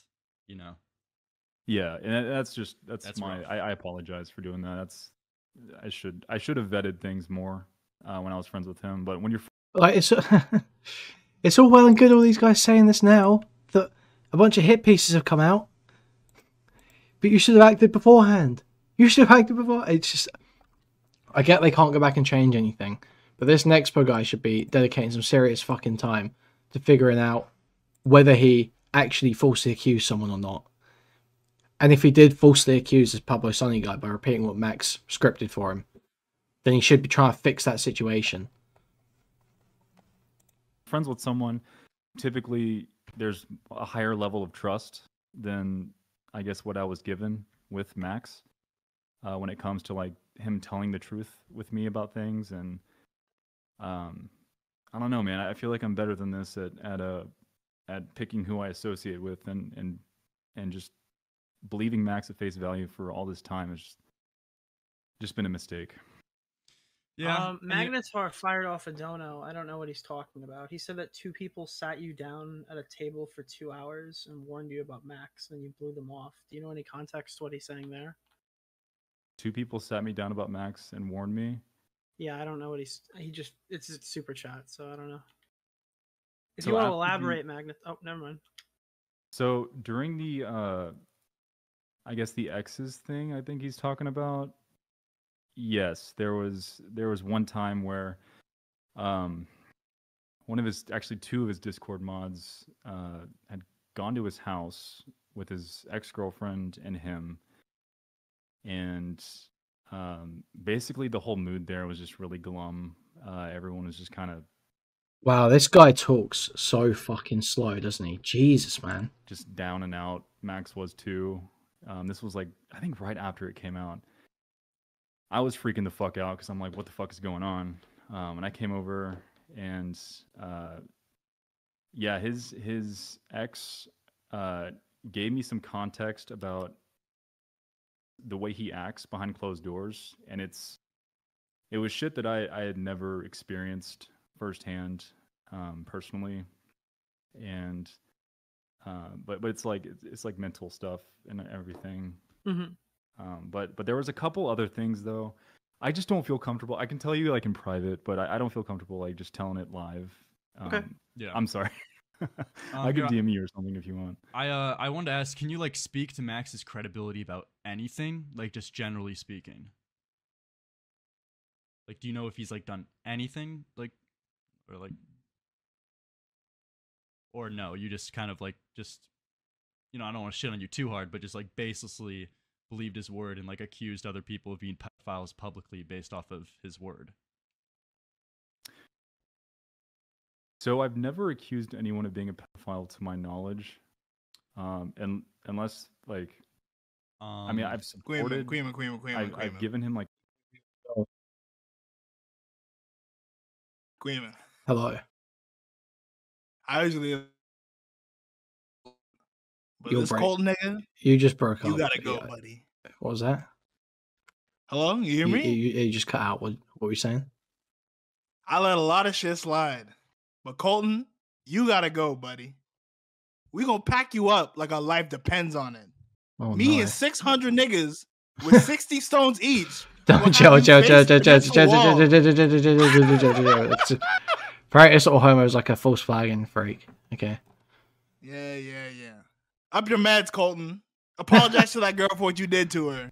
you know. Yeah, and that's my rough. I apologize for doing that. That's I should have vetted things more when I was friends with him. But when you're like, it's all well and good, all these guys saying this now that a bunch of hit pieces have come out, but you should have acted beforehand. You should have acted before. It's just, I get they can't go back and change anything, but this Nexpo guy should be dedicating some serious fucking time to figuring out whether he actually falsely accused someone or not. And if he did falsely accuse this Pablo Sunny guy by repeating what Max scripted for him, then he should be trying to fix that situation. friends with someone, typically there's a higher level of trust than I guess what I was given with Max when it comes to like him telling the truth with me about things. And I don't know, man. I feel like I'm better than this at picking who I associate with and just believing Max at face value for all this time has just been a mistake. Yeah. Magnetar fired off a dono. I don't know what he's talking about. He said that 2 people sat you down at a table for 2 hours and warned you about Max, and you blew them off. Do you know any context to what he's saying there? 2 people sat me down about Max and warned me. Yeah, I don't know what it's a super chat, so I don't know. If you want to elaborate, Magnet. Oh, never mind. So during the I guess the X's thing, I think he's talking about. Yes, there was one time where one of his, actually 2 of his Discord mods had gone to his house with his ex-girlfriend and him, and basically the whole mood there was just really glum. Everyone was just kind of, wow, this guy talks so fucking slow, doesn't he? Jesus, man. just down and out. Max was too. This was like, I think right after it came out. I was freaking the fuck out because I'm like, what the fuck is going on? And I came over and yeah, his ex gave me some context about the way he acts behind closed doors, and it was shit that I had never experienced firsthand, personally, and but it's like mental stuff and everything. Mm-hmm. But there was a couple other things though. I just don't feel comfortable. I can tell you like in private, but I don't feel comfortable like just telling it live. Okay. Yeah. I'm sorry. I could DM you or something if you want. I wanted to ask, can you like speak to Max's credibility about anything, like just generally speaking? Like, do you know if he's like done anything, like, or no? You just kind of like just, you know, I don't want to shit on you too hard, but just like baselessly believed his word and like accused other people of being pedophiles publicly based off of his word. So I've never accused anyone of being a pedophile to my knowledge, and unless like, I mean, I've supported. I've given him like. Kuihman. Hello. I usually, but You'll this break. cold nigga, You just broke up. you gotta go, buddy. What was that? Hello, you hear me? You just cut out. What were you saying? I let a lot of shit slide, but Colton, you gotta go, buddy. We gonna pack you up like our life depends on it. Oh, Me no. and 600 niggas with 60 stones each. Chill. Practice or homo is like a false flagging freak. Okay. Yeah. Up your meds, Colton. Apologize to that girl for what you did to her.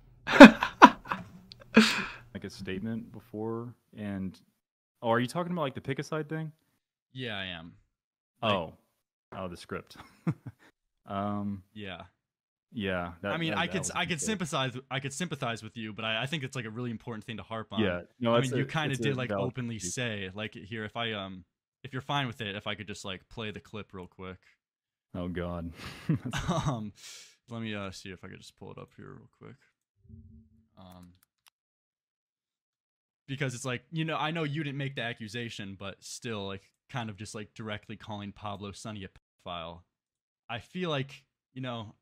like a statement before, and are you talking about like the pick a side thing? Yeah, I am. Oh, the script. Yeah. Yeah. I mean, I could sympathize with you, but I think it's like a really important thing to harp on. Yeah. No, I mean, you kind of did like openly say like here if you're fine with it, if I could just like play the clip real quick. Oh God. Let me see if I could just pull it up here real quick. Because it's like, you know, I know you didn't make the accusation, but still, like, kind of just like directly calling Pablo Sonny a pedophile. I feel like, you know,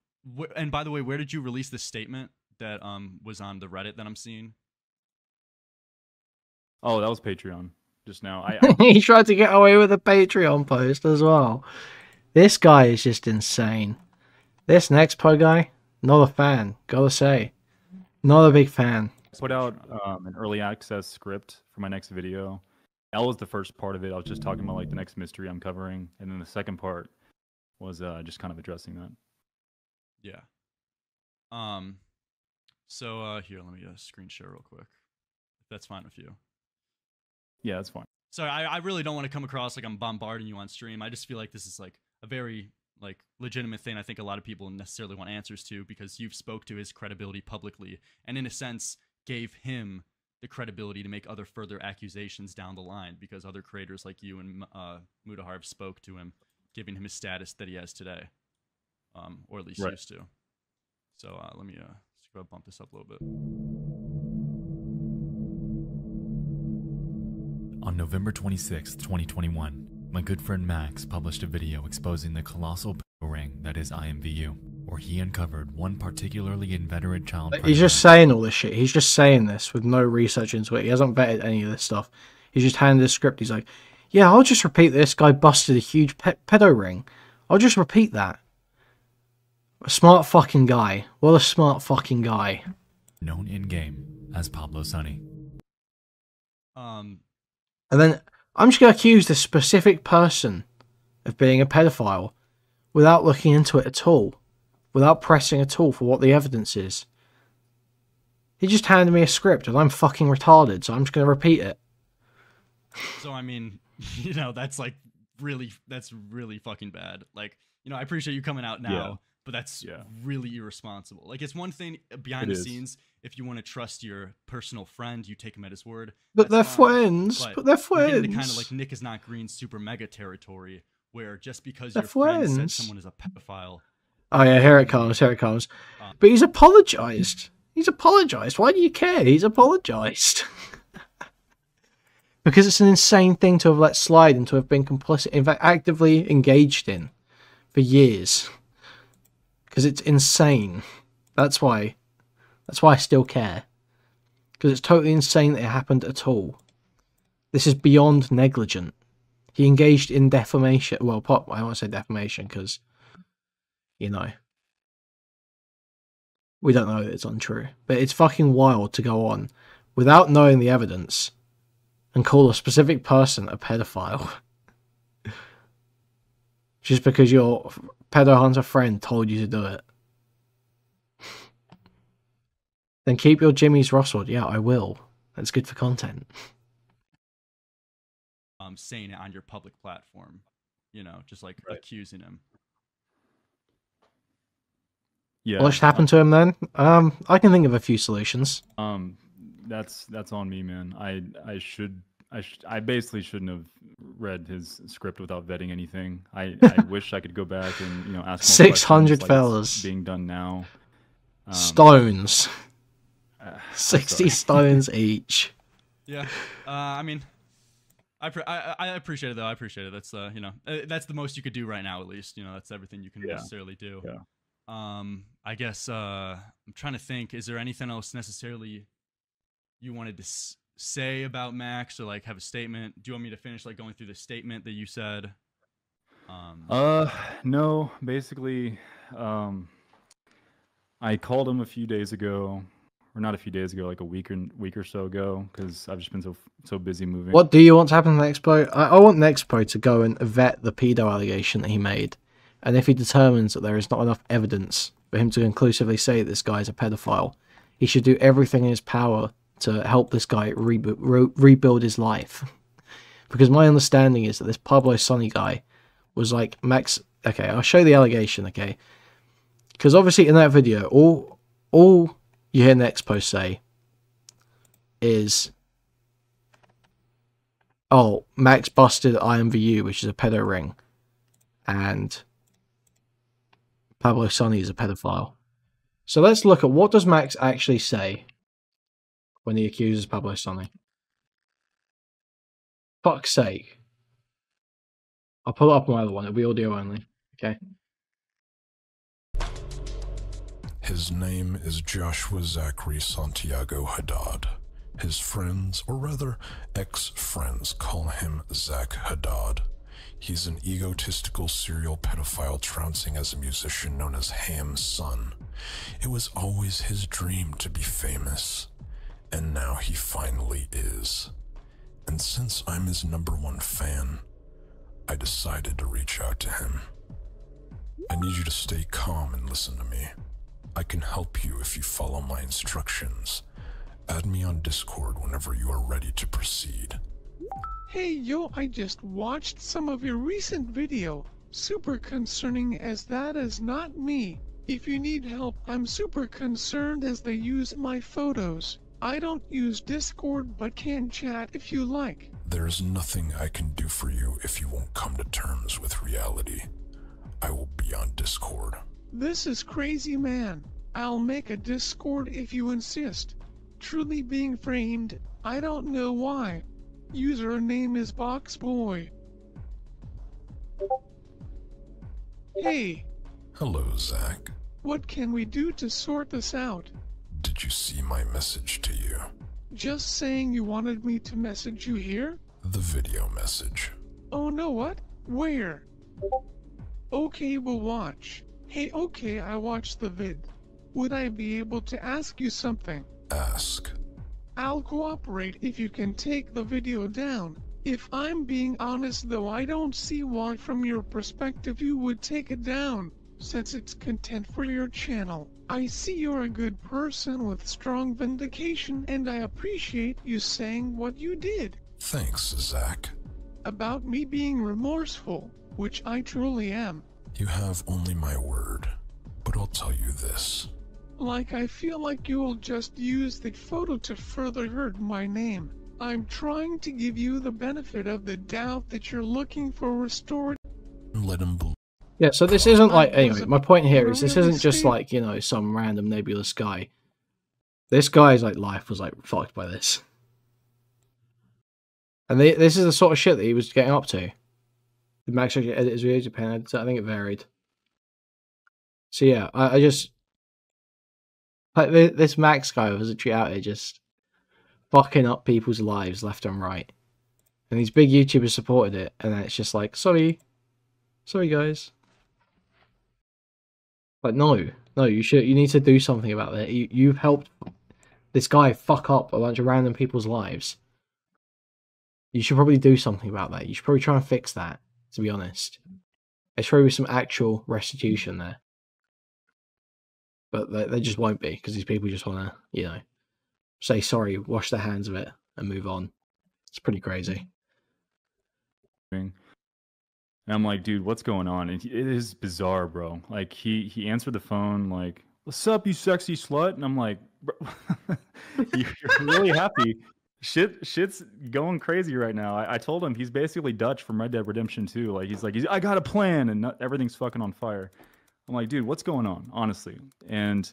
and by the way, where did you release this statement that was on the Reddit that I'm seeing? Oh, that was Patreon just now. He tried to get away with a Patreon post as well. This guy is just insane. This Nexpo guy, not a fan, gotta say. Not a big fan. Put out an early access script for my next video. That was the first part of it. I was just talking about like the next mystery I'm covering, and then the second part was just kind of addressing that. Yeah. So here, let me screen share real quick, if that's fine with you. Yeah, that's fine. Sorry, I really don't want to come across like I'm bombarding you on stream. I just feel like this is like a very like legitimate thing. I think a lot of people necessarily want answers to, because you've spoke to his credibility publicly, and in a sense gave him the credibility to make other further accusations down the line, because other creators like you and Mudaharv spoke to him, giving him his status that he has today, or at least used to. So let me go bump this up a little bit. On November 26, 2021, my good friend Max published a video exposing the colossal ring that is IMVU, where he uncovered one particularly inveterate child predator. He's just saying all this shit. He's just saying this with no research into it. He hasn't vetted any of this stuff. He's just handed a script. He's like, yeah, I'll just repeat this guy busted a huge pedo ring. I'll just repeat that. A smart fucking guy. What a smart fucking guy. Known in-game as Pablo Sonny. And then I'm just going to accuse this specific person of being a pedophile without looking into it at all. Without pressing at all for what the evidence is. He just handed me a script and I'm fucking retarded, so I'm just going to repeat it. So, I mean, you know, that's really fucking bad. Like, you know, I appreciate you coming out now, but that's really irresponsible. Like, it's one thing behind the scenes, if you want to trust your personal friend, you take him at his word. But they're friends. But they're friends. You get into kind of like Nick is not green super mega territory, where just because your friend said someone is a pedophile. Oh yeah, here it comes, here it comes. But he's apologised. He's apologised. Why do you care? He's apologised. Because it's an insane thing to have let slide and to have been complicit, in fact, actively engaged in for years. Because it's insane. That's why I still care. Because it's totally insane that it happened at all. This is beyond negligent. He engaged in defamation. Well, I won't say defamation because, you know, we don't know that it's untrue. But it's fucking wild to go on without knowing the evidence and call a specific person a pedophile. Just because your pedo hunter friend told you to do it. Then keep your Jimmy's Rosswood. Yeah, I will. That's good for content. Saying it on your public platform. You know, just like accusing him. Yeah. What should happen to him then? I can think of a few solutions. That's on me, man. I basically shouldn't have read his script without vetting anything. I wish I could go back and, you know, ask 600 fellas like being done now. Stones. 60 stones each. Yeah. I mean, I appreciate it though. I appreciate it. That's you know, that's the most you could do right now, at least. You know, that's everything you can necessarily do. Yeah. I guess I'm trying to think. Is there anything else necessarily you wanted to say about Max, or like have a statement? Do you want me to finish like going through the statement that you said? No. Basically, I called him a few days ago, or not a few days ago, like a week or so ago, because I've just been so busy moving. What do you want to happen to Nexpo? I want Nexpo to go and vet the pedo allegation that he made. And if he determines that there is not enough evidence for him to conclusively say this guy is a pedophile, he should do everything in his power to help this guy rebuild his life. Because my understanding is that this Pablo Sonny guy was like, Max, okay, I'll show you the allegation, okay? Because obviously in that video, all you hear Nexpo say is, oh, Max busted IMVU, which is a pedo ring, and Pablo Sonny is a pedophile. So let's look at what does Max actually say when he accuses Pablo Sonny. Fuck's sake. I'll pull it up on my other one, it'll be audio only, okay? His name is Joshua Zachary Santiago Haddad. His friends, or rather ex-friends, call him Zach Haddad. He's an egotistical serial pedophile trouncing as a musician known as Ham's son. It was always his dream to be famous, and now he finally is. And since I'm his #1 fan, I decided to reach out to him. I need you to stay calm and listen to me. I can help you if you follow my instructions. Add me on Discord whenever you are ready to proceed. Hey yo, I just watched some of your recent video. Super concerning as that is not me. If you need help, I'm super concerned as they use my photos. I don't use Discord but can chat if you like. There's nothing I can do for you if you won't come to terms with reality. I will be on Discord. This is crazy, man. I'll make a Discord if you insist. Truly being framed, I don't know why. Username is Boxboy. Hey. Hello, Zach. What can we do to sort this out? Did you see my message to you? Just saying you wanted me to message you here? The video message. Oh no, what? Where? Okay, we'll watch. Hey, okay, I watched the vid. Would I be able to ask you something? Ask. I'll cooperate if you can take the video down. If I'm being honest though, I don't see why from your perspective you would take it down, since it's content for your channel. I see you're a good person with strong vindication and I appreciate you saying what you did. Thanks, Zach. About me being remorseful, which I truly am. You have only my word, but I'll tell you this. Like I feel like you'll just use the photo to further hurt my name. I'm trying to give you the benefit of the doubt that you're looking for restored. Let him believe. Yeah, so this isn't like, anyway, my point here is this isn't just like, you know, some random nebulous guy. This guy's like life was like fucked by this. And this is the sort of shit that he was getting up to. Did Max actually edit his videos? Japan, I think it varied. So yeah, I just like this Max guy was literally out here just fucking up people's lives left and right. And these big YouTubers supported it, and then it's just like, sorry guys. But no, you need to do something about that. You've helped this guy fuck up a bunch of random people's lives. You should probably do something about that. You should probably try and fix that, to be honest. There's probably some actual restitution there. But they just won't be, because these people just want to, you know, say sorry, wash their hands of it, and move on. It's pretty crazy. And I'm like, dude, what's going on? And it is bizarre, bro. Like, he answered the phone, like, what's up, you sexy slut? And I'm like, bro, you're really happy. Shit's going crazy right now. I told him he's basically Dutch from Red Dead Redemption 2. Like, he's like, I got a plan, and everything's fucking on fire. I'm like, dude, what's going on, honestly? And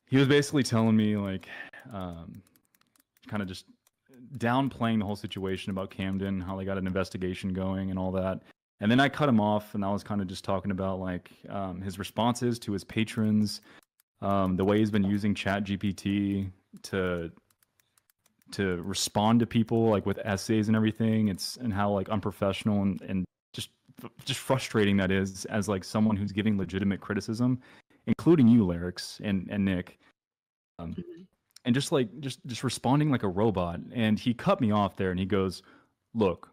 he was basically telling me, like, kind of just downplaying the whole situation about Camden, how they got an investigation going and all that. And then I cut him off, and I was kind of just talking about, like, his responses to his patrons, the way he's been using ChatGPT to respond to people, like, with essays and everything. And how, like, unprofessional and just frustrating that is, as like someone who's giving legitimate criticism, including you, Lerix and Nick, and just responding like a robot. And he cut me off there, and he goes, "Look,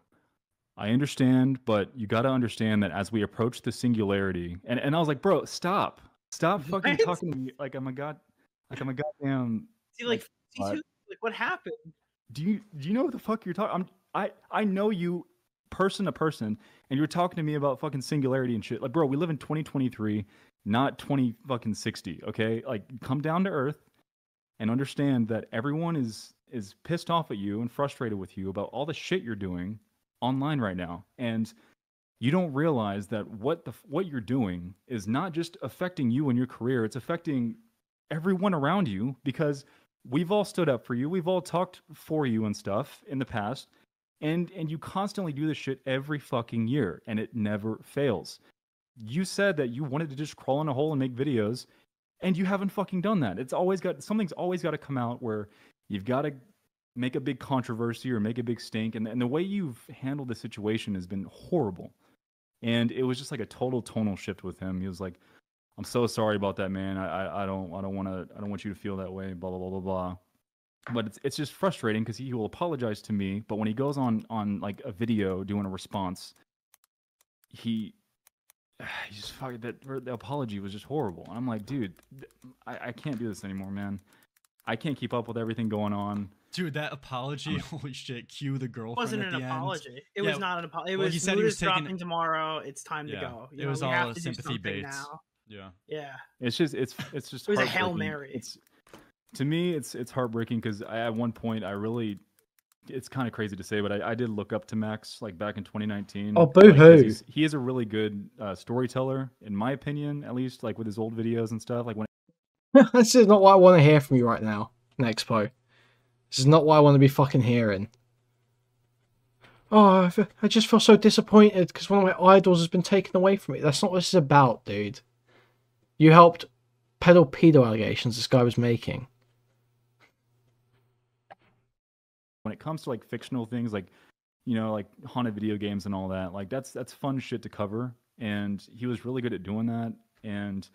I understand, but you got to understand that as we approach the singularity," and I was like, "Bro, stop fucking talking to me like I'm a god." Like I'm a goddamn. See, like like what happened? Do you know what the fuck you're talking? I know you person to person, and you're talking to me about fucking singularity and shit. Like, bro, we live in 2023, not 2060. Okay, like, come down to earth and understand that everyone is pissed off at you and frustrated with you about all the shit you're doing online right now, and you don't realize that what you're doing is not just affecting you and your career; it's affecting everyone around you, because we've all stood up for you, we've all talked for you and stuff in the past, and you constantly do this shit every fucking year, and it never fails. You said that you wanted to just crawl in a hole and make videos, and you haven't fucking done that. Something's always got to come out where you've got to make a big controversy or make a big stink, and the way you've handled the situation has been horrible. And it was just like a total tonal shift with him. He was like, "I'm so sorry about that, man. I don't want you to feel that way. Blah blah blah blah blah." But it's just frustrating because he will apologize to me, but when he goes on like a video doing a response, he just fucking the apology was just horrible. And I'm like, dude, I can't do this anymore, man. I can't keep up with everything going on. Dude, that apology, holy shit, cue the girlfriend. It wasn't an apology. It was not an apology. It was, he said he was dropping tomorrow. It's time to go. It was all a sympathy bait. Yeah. It's just it was a Hail Mary. To me, it's heartbreaking because at one point it's kind of crazy to say, but I did look up to Max like back in 2019. Oh, boo-hoo. He is a really good storyteller, in my opinion, at least, like with his old videos and stuff. Like when this is not what I want to hear from you right now, Nexpo. This is not what I want to be fucking hearing. Oh, I just feel so disappointed because one of my idols has been taken away from me. That's not what this is about, dude. You helped peddle pedo allegations this guy was making. When it comes to like fictional things, like, you know, like haunted video games and all that, like that's fun shit to cover, and he was really good at doing that. And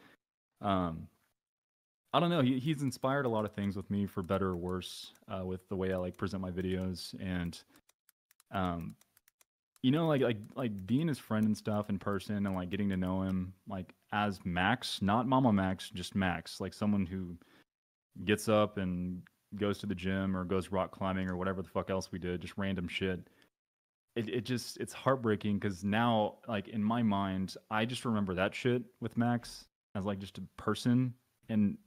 I don't know, he's inspired a lot of things with me, for better or worse, with the way I like present my videos. And you know, like being his friend and stuff in person, and like getting to know him like as Max, not MamaMax, just Max, like someone who gets up and goes to the gym or goes rock climbing or whatever the fuck else we did, just random shit. It's heartbreaking because now, like, in my mind, I just remember that shit with Max as like just a person, and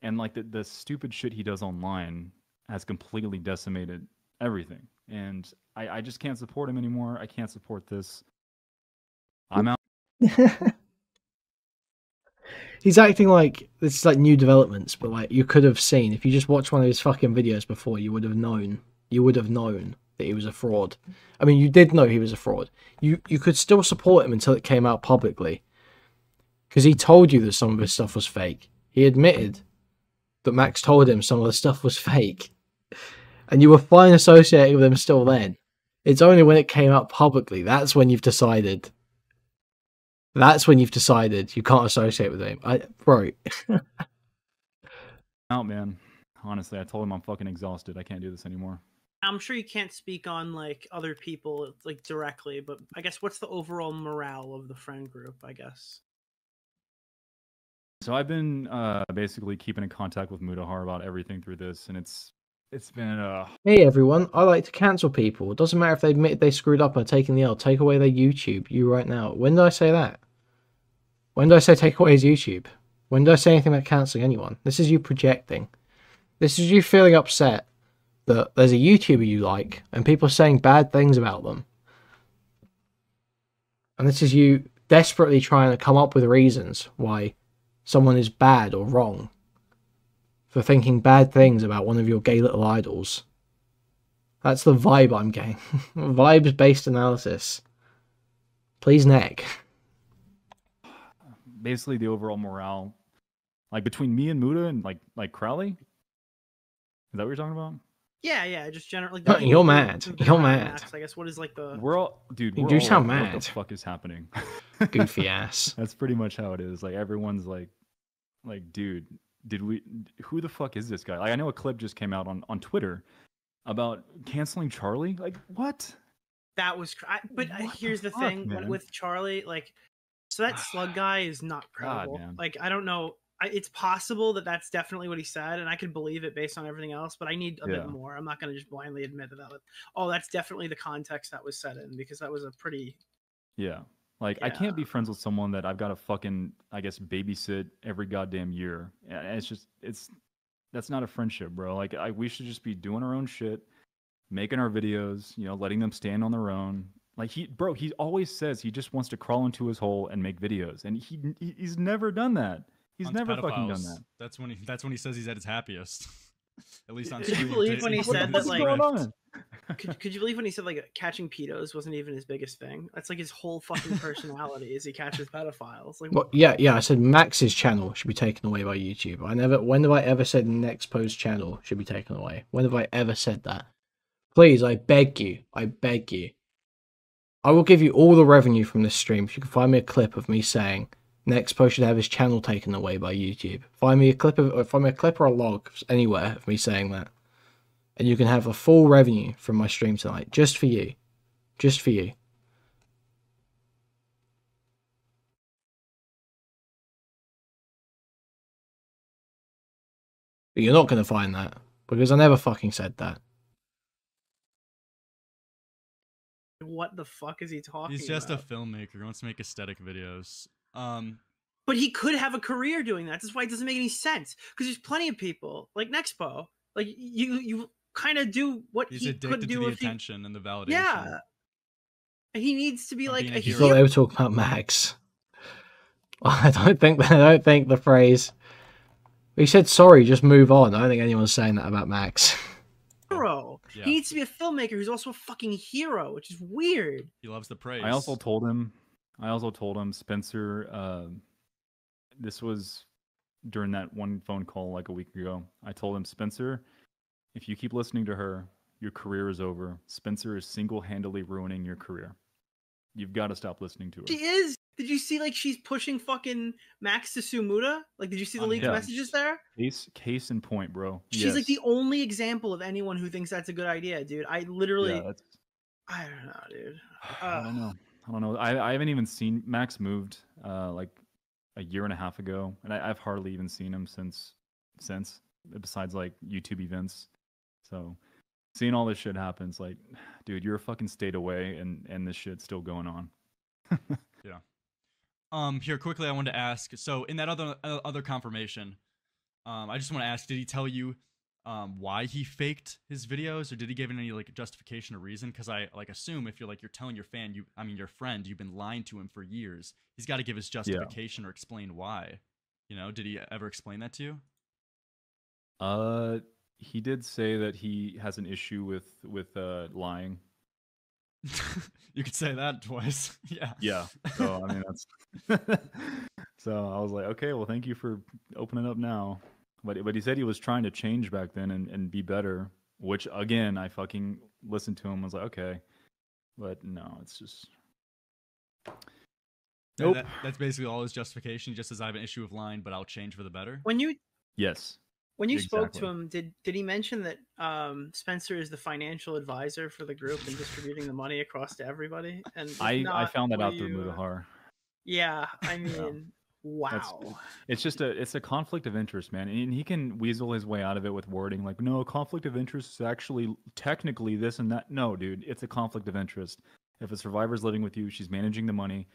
like the stupid shit he does online has completely decimated everything. And I just can't support him anymore. I can't support this. I'm out. He's acting like this is like new developments, but like you could have seen, if you just watched one of his fucking videos before, you would have known that he was a fraud. I mean, you did know he was a fraud. You could still support him until it came out publicly, because he told you that some of his stuff was fake. He admitted that Max told him some of the stuff was fake, and you were fine associating with him still then. It's only when it came out publicly, that's when you've decided you can't associate with him. Bro. Out, man. Honestly, I told him I'm fucking exhausted. I can't do this anymore. I'm sure you can't speak on like other people like directly, but I guess what's the overall morale of the friend group, I guess? So I've been basically keeping in contact with Mudahar about everything through this, and it's been Hey everyone, I like to cancel people. It doesn't matter if they admit they screwed up and are taking the L. Take away their YouTube. You right now. When did I say that? When did I say take away his YouTube? When did I say anything about cancelling anyone? This is you projecting. This is you feeling upset that there's a YouTuber you like and people are saying bad things about them. And this is you desperately trying to come up with reasons why someone is bad or wrong for thinking bad things about one of your gay little idols. That's the vibe I'm getting. Vibes-based analysis. Please, Nick. Basically, the overall morale, like between me and Muda and like Crowley. Is that what you're talking about? Yeah, just generally. You're mad. You're mad. Max, I guess. What is like the? We're all, dude. You sound like, mad. What the fuck is happening? Goofy ass. That's pretty much how it is. Like everyone's like, dude, who the fuck is this guy? Like I know a clip just came out on Twitter about canceling Charlie. Like what? That was. But here's the thing with Charlie, like. So that slug guy is not credible. God, like I don't know it's possible that that's definitely what he said, and I could believe it based on everything else. But I need a bit more. I'm not going to just blindly admit that. Oh, that's definitely the context that was set in, because that was a pretty. Yeah. Like, I can't be friends with someone that I've got to fucking, I guess, babysit every goddamn year. And it's just, that's not a friendship, bro. Like, we should just be doing our own shit, making our videos, you know, letting them stand on their own. Like, he always says he just wants to crawl into his hole and make videos. And he's never done that. He's never fucking done that. That's when he says he's at his happiest. At least on Could you believe when he said that, like, could you believe when he said, like, catching pedos wasn't even his biggest thing? That's like his whole fucking personality is he catches pedophiles. Like, well, yeah, I said Max's channel should be taken away by YouTube. When have I ever said Nexpo's channel should be taken away? When have I ever said that? Please, I beg you. I will give you all the revenue from this stream if you can find me a clip of me saying Nexpo should have his channel taken away by YouTube. Find me a clip or a log anywhere of me saying that, and you can have a full revenue from my stream tonight, just for you, just for you. But you're not going to find that, because I never fucking said that. what the fuck is he talking about? He's just a filmmaker. He wants to make aesthetic videos. But he could have a career doing that. That's why it doesn't make any sense. Because there's plenty of people like Nexpo. Like you kind of do what he's he addicted could do to the if attention and the validation. Yeah. He needs to be like a You thought they were talking about Max. I don't think the phrase. He said sorry, just move on. I don't think anyone's saying that about Max. Hero. Yeah. He needs to be a filmmaker who's also a fucking hero, which is weird. He loves the praise. I also told him, Spencer, this was during that one phone call like a week ago. I told him, Spencer, if you keep listening to her, your career is over. Spencer is single-handedly ruining your career. You've got to stop listening to her. She is. Did you see, like, she's pushing fucking Max to sue Muda? Like, did you see the leaked messages there? Case in point, bro. She's like the only example of anyone who thinks that's a good idea, dude. I literally, I don't know, dude. I don't know. I haven't even seen Max moved like a year and a half ago, and I've hardly even seen him since besides like YouTube events. So seeing all this shit happens, like, dude, you're a fucking state away, and this shit's still going on. Yeah. Here quickly, I wanted to ask. So in that other confirmation, I just want to ask: did he tell you why he faked his videos, or did he give any like justification or reason? Because I assume if you're telling your fan, your friend, you've been lying to him for years, he's got to give his justification or explain why. You know, did he ever explain that to you? He did say that he has an issue with lying. You could say that twice. Yeah. Yeah. So I mean that's so I was like, okay, well thank you for opening up now. But he said he was trying to change back then and be better, which again I fucking listened to him and was like, okay. But no, it's just nope. That's basically all his justification. He just says I have an issue with lying, but I'll change for the better. Yes. When you spoke to him, did he mention that Spencer is the financial advisor for the group and distributing the money across to everybody? And I found that out through Mudahar. Yeah, I mean, wow. It's a conflict of interest, man, and he can weasel his way out of it with wording like, no, conflict of interest is actually technically this and that. No, dude, it's a conflict of interest. If a survivor's living with you, she's managing the money,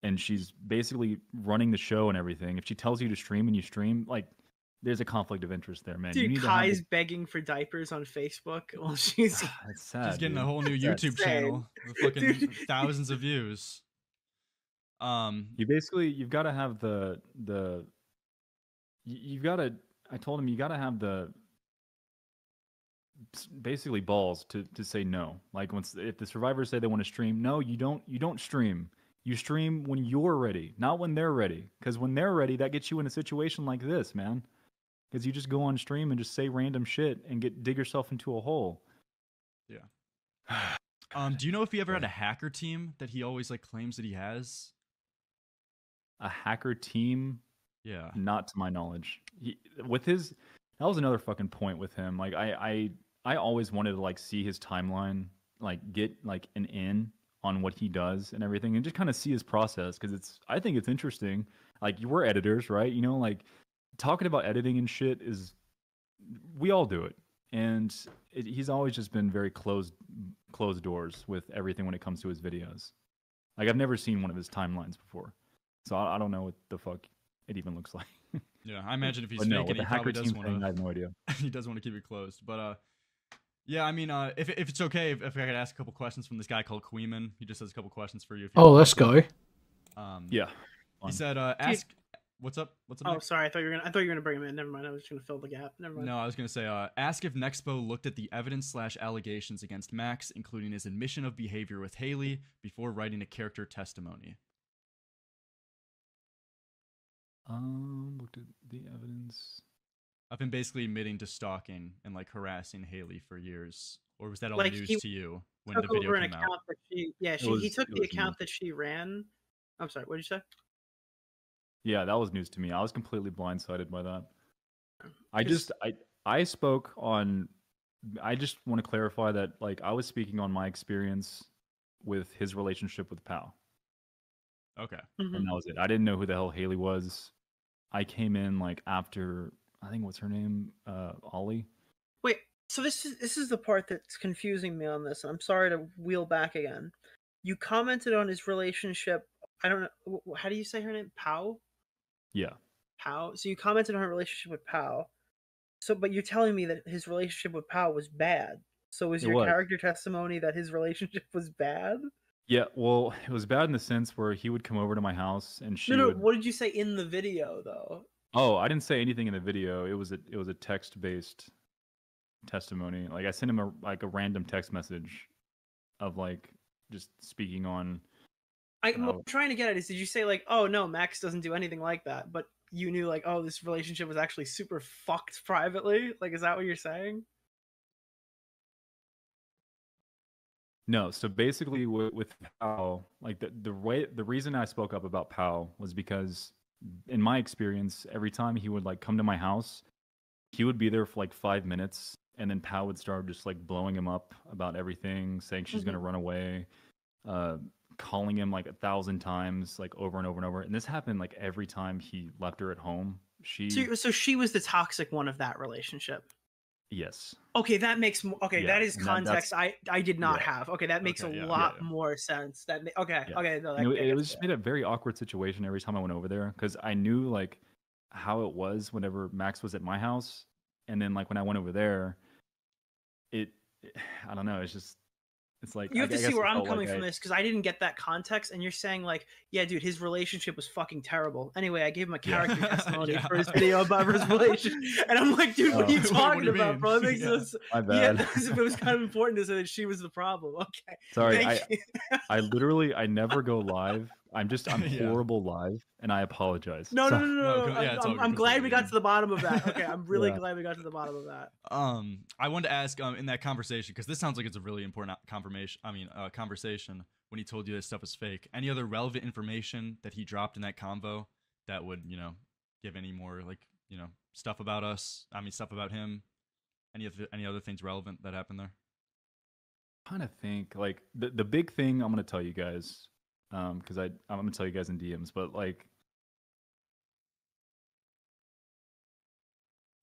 and she's basically running the show and everything. If she tells you to stream and you stream, like, there's a conflict of interest there, man. Dude, Kai's begging for diapers on Facebook while she's that's sad, she's getting a whole new YouTube channel with fucking thousands of views. You've got to have I told him you got to have the basically balls to say no. Like if the survivors say they want to stream, no, you don't stream. You stream when you're ready, not when they're ready. Because when they're ready, that gets you in a situation like this, man. Because you just go on stream and just say random shit and dig yourself into a hole. Yeah. Do you know if he ever had a hacker team that he always like claims that he has? A hacker team? Yeah. Not to my knowledge. That was another fucking point with him. Like I always wanted to like see his timeline, like get like an in on what he does and everything, and just kind of see his process, because I think it's interesting. Like, we're editors, right? You know, like talking about editing and shit is, we all do it, and he's always just been very closed doors with everything when it comes to his videos. Like, I've never seen one of his timelines before, so I don't know what the fuck it even looks like. Yeah, I imagine if he's no, faking, with the he probably hacker does team want thing, I to. have no idea. He does want to keep it closed, but yeah, I mean, if it's okay, if I could ask a couple questions from this guy called Kuihman. He just has a couple questions for you. If you Oh, let's go. Yeah. He said, ask. What's up? What's up? Oh, Nick? sorry. I thought you were gonna bring him in. Never mind. I was just gonna fill the gap. Never mind. No, I was gonna say, ask if Nexpo looked at the evidence/allegations against Max, including his admission of behavior with Haley, before writing a character testimony. Looked at the evidence. I've been basically admitting to stalking and like harassing Haley for years, or was that all Like, news he to you when took the video over an came out? account that she. Yeah, he took the account that she ran. I'm sorry. What did you say? Yeah, that was news to me. I was completely blindsided by that. I spoke on. I just want to clarify that, like, I was speaking on my experience with his relationship with Pal. Okay. Mm-hmm. And that was it. I didn't know who the hell Haley was. I came in like after, I think, what's her name? Ollie. Wait, so this is the part that's confusing me on this. I'm sorry to wheel back again. You commented on his relationship. I don't know. How do you say her name? Pau? Yeah. Pau. So you commented on her relationship with Pau. So, but you're telling me that his relationship with Pau was bad. So is your character testimony that his relationship was bad? Yeah, well, it was bad in the sense where he would come over to my house and she would... What did you say in the video, though? Oh, I didn't say anything in the video. It was a text-based testimony. Like, I sent him a random text message of like just speaking on... I'm trying to get at is, did you say like, oh no, Max doesn't do anything like that, but you knew like, oh, this relationship was actually super fucked privately? Like, is that what you're saying? No, so basically with Pau, like the reason I spoke up about Pau was because in my experience, every time he would like come to my house, he would be there for like 5 minutes, and then Pau would start just like blowing him up about everything, saying she's gonna run away, calling him like 1,000 times, like over and over and over. And this happened like every time he left her at home. So she was the toxic one of that relationship. Yes. Okay, that makes more. Okay, that is context I did not have. Okay, that makes a lot more sense. Okay. No, it was just made a very awkward situation every time I went over there, because I knew like how it was whenever Max was at my house, and then like when I went over there, I don't know. It's like, you have to see where I'm coming from this, because I didn't get that context, and you're saying like, yeah, dude, his relationship was fucking terrible. Anyway, I gave him a character testimony for his video about his relationship, and I'm like, dude, what are you talking about, bro? It makes sense. My bad. It was kind of important to say that she was the problem. Okay. Sorry, I never go live. I'm horrible live, and I apologize. No. I'm glad we got to the bottom of that. Okay, I'm really glad we got to the bottom of that. I wanted to ask in that conversation, because this sounds like it's a really important conversation when he told you that stuff was fake. Any other relevant information that he dropped in that convo that would, give any more like, stuff about us? I mean, stuff about him. Any other things relevant that happened there? I'm trying to think. Like the big thing I'm gonna tell you guys. Because I'm gonna tell you guys in DMs, but like,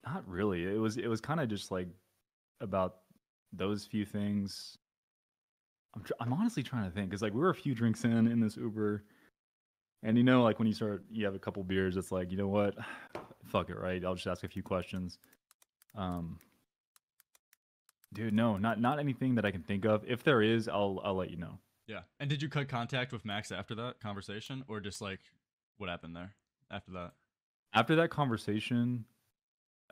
not really. It was kind of just like about those few things. I'm honestly trying to think, because like we were a few drinks in this Uber, and like when you have a couple beers, it's like, you know what, fuck it, right? I'll just ask a few questions. Dude, no, not anything that I can think of. If there is, I'll let you know. Yeah. And did you cut contact with Max after that conversation, or just like what happened there after that? After that conversation,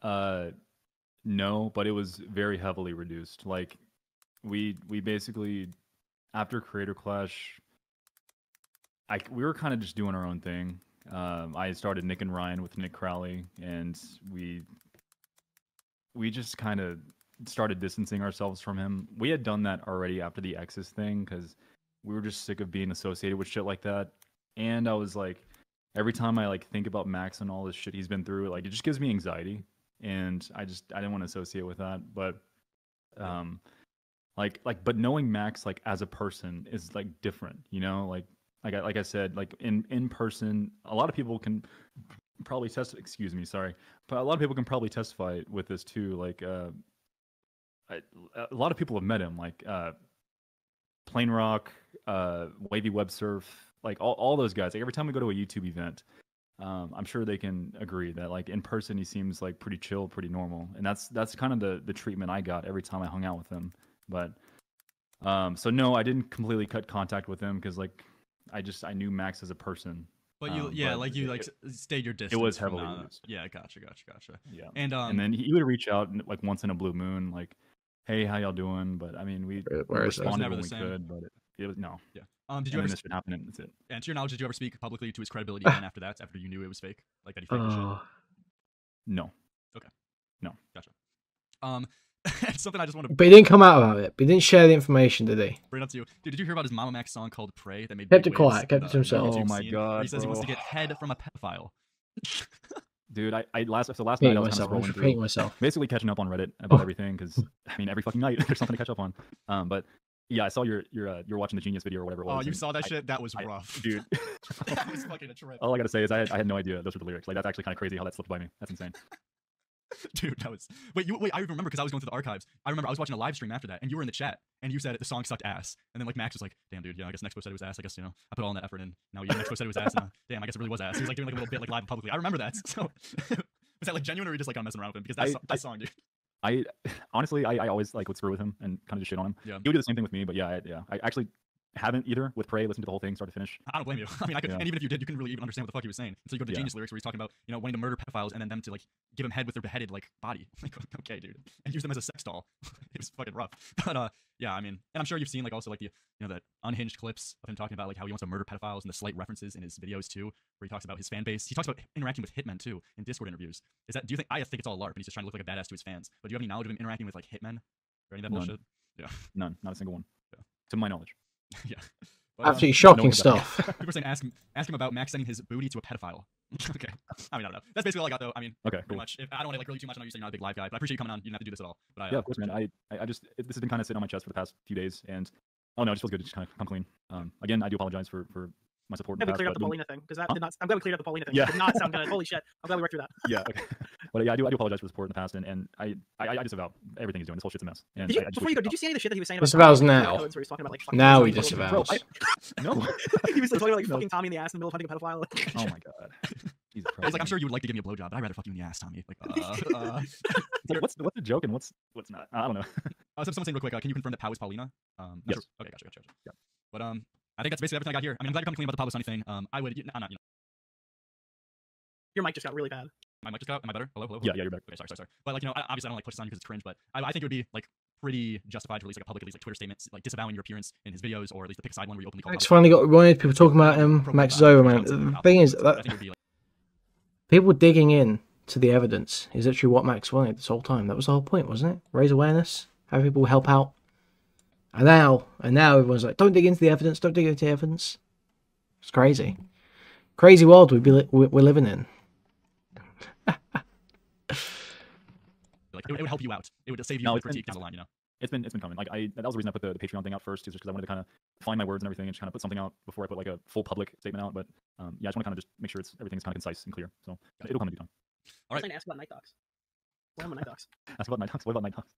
no, but it was very heavily reduced. Like we basically, after Creator Clash, we were kind of just doing our own thing. I started Nick and Ryan with Nick Crowley, and we just kind of started distancing ourselves from him. We had done that already after the Exes thing, because we were just sick of being associated with shit like that. And I was like, every time I like think about Max and all this shit he's been through, like it just gives me anxiety, and I didn't want to associate with that. But but knowing Max like as a person is like different, like I said, like in person, a lot of people can probably excuse me, sorry, but a lot of people can probably testify with this too. Like, a lot of people have met him, like Plain Rock, Wavy Web Surf, like all those guys. Like every time we go to a YouTube event, I'm sure they can agree that like in person he seems like pretty chill, pretty normal, and that's kind of the treatment I got every time I hung out with him. But so no, I didn't completely cut contact with him because like I knew Max as a person. But you stayed your distance. It was heavily used. Yeah, gotcha. Yeah, and then he would reach out like once in a blue moon, like, "Hey, how y'all doing?" But I mean, we responded when we could, but it was no. Yeah. Did you ever? This would happen, and that's it. And to your knowledge, did you ever speak publicly to his credibility again after that? After you knew it was fake, like that he faked the shit? No. Okay. No. Gotcha. Something I just want to. But he didn't come out about it. But he didn't share the information, did he? Bring it up to you. Dude, did you hear about his MamaMax song called "Pray" that made kept it quiet, kept it to himself? Oh my god! He says he wants to get head from a pedophile. Dude, last night I was repeating myself. Basically catching up on Reddit about everything because I mean every fucking night there's something to catch up on. But yeah, I saw you're watching the Genius video or whatever it was. Oh, you saw that shit? That was rough, dude. That was fucking a trip. All I gotta say is I had no idea those were the lyrics. Like that's actually kind of crazy how that slipped by me. That's insane. Dude, that was wait. I even remember because I was going through the archives. I remember I was watching a live stream after that, and you were in the chat, and you said the song sucked ass. And then like Max was like, "Damn, dude, I guess Nexpo said it was ass. I guess I put all in that effort, and now Nexpo said it was ass. And damn, I guess it really was ass." He was like doing like a little bit like live publicly. I remember that. So was that like genuine, or were you just like messing around with him? Because that song, dude. I honestly I always like would screw with him and kind of just shit on him. Yeah. He would do the same thing with me, but yeah, I actually haven't either with Prey. Listened to the whole thing, start to finish. I don't blame you. I mean, I could, and even if you did, you couldn't really even understand what the fuck he was saying. So you go to Genius lyrics where he's talking about wanting to murder pedophiles and then them to like give him head with their beheaded like body. Like, okay, dude, and use them as a sex doll. It was fucking rough. But yeah, I mean, and I'm sure you've seen like also like the the unhinged clips of him talking about like how he wants to murder pedophiles and the slight references in his videos too, where he talks about his fan base. He talks about interacting with hitmen too in Discord interviews. Do you think? I think it's all LARP and he's just trying to look like a badass to his fans. But do you have any knowledge of him interacting with like hitmen or any of that bullshit? Yeah, none, not a single one. Yeah. To my knowledge. Yeah. But, absolutely shocking stuff. People are saying ask him about Max sending his booty to a pedophile. Okay. I mean, I don't know. That's basically all I got though. I mean, okay, pretty much. I don't want to like grill you too much. I know you said you're not a big live guy, but I appreciate you coming on. You didn't have to do this at all. But yeah, of course, man. I just this has been kind of sitting on my chest for the past few days, and I don't know, it just feels good to just kind of come clean. Again, I do apologize for my support. I'm glad we cleared up the Paulina thing because that did not. I'm glad we cleared up the Paulina thing. Yeah. It did not sound good. Holy shit! I'm glad we worked through that. Yeah. Okay. But yeah, I do apologize for the support in the past, and I disavow everything he's doing. This whole shit's a mess. And before you go, did you see any of the shit that he was saying about? Disavows now. Where he's talking about, like, now he disavows. No. He was talking about like fucking Tommy in the ass in the middle of hunting a pedophile. Oh my god. He's like, I'm sure you would like to give me a blowjob, but I'd rather fuck you in the ass, Tommy. Like, like, what's the joke and what's not? I don't know. So someone saying real quick, can you confirm that Pau is Paulina? Yes. Sure. Okay, gotcha. Yeah. But I think that's basically everything I got here. I mean, I'm glad you're coming clean about the Pablo Sunny thing. I would, Your mic just got really bad. My mic just got. Am I better? Hello. Yeah, you're back. Okay, sorry. But like, obviously I don't like push this on because it's cringe. But I think it would be like pretty justified to release like a public, at least like Twitter statement, like disavowing your appearance in his videos, or at least the pick side one where you openly call. Max finally got wanted people talking about him. Max is over, man. The thing is that people digging in to the evidence is literally what Max wanted this whole time. That was the whole point, wasn't it? Raise awareness, have people help out. And now everyone's like, don't dig into the evidence, don't dig into the evidence. It's crazy. Crazy world we're living in. Like, it would help you out. It would save you from critique down the line, It's been coming. Like that was the reason I put the Patreon thing out first, is just because I wanted to kind of find my words and everything, and just kind of put something out before I put like a full public statement out. But yeah, I just want to kind of just make sure everything's kind of concise and clear. So it'll come in due time. All right. Ask about Night Dogs. What about Night Dogs? Ask about Night Dogs. What about Night Dogs?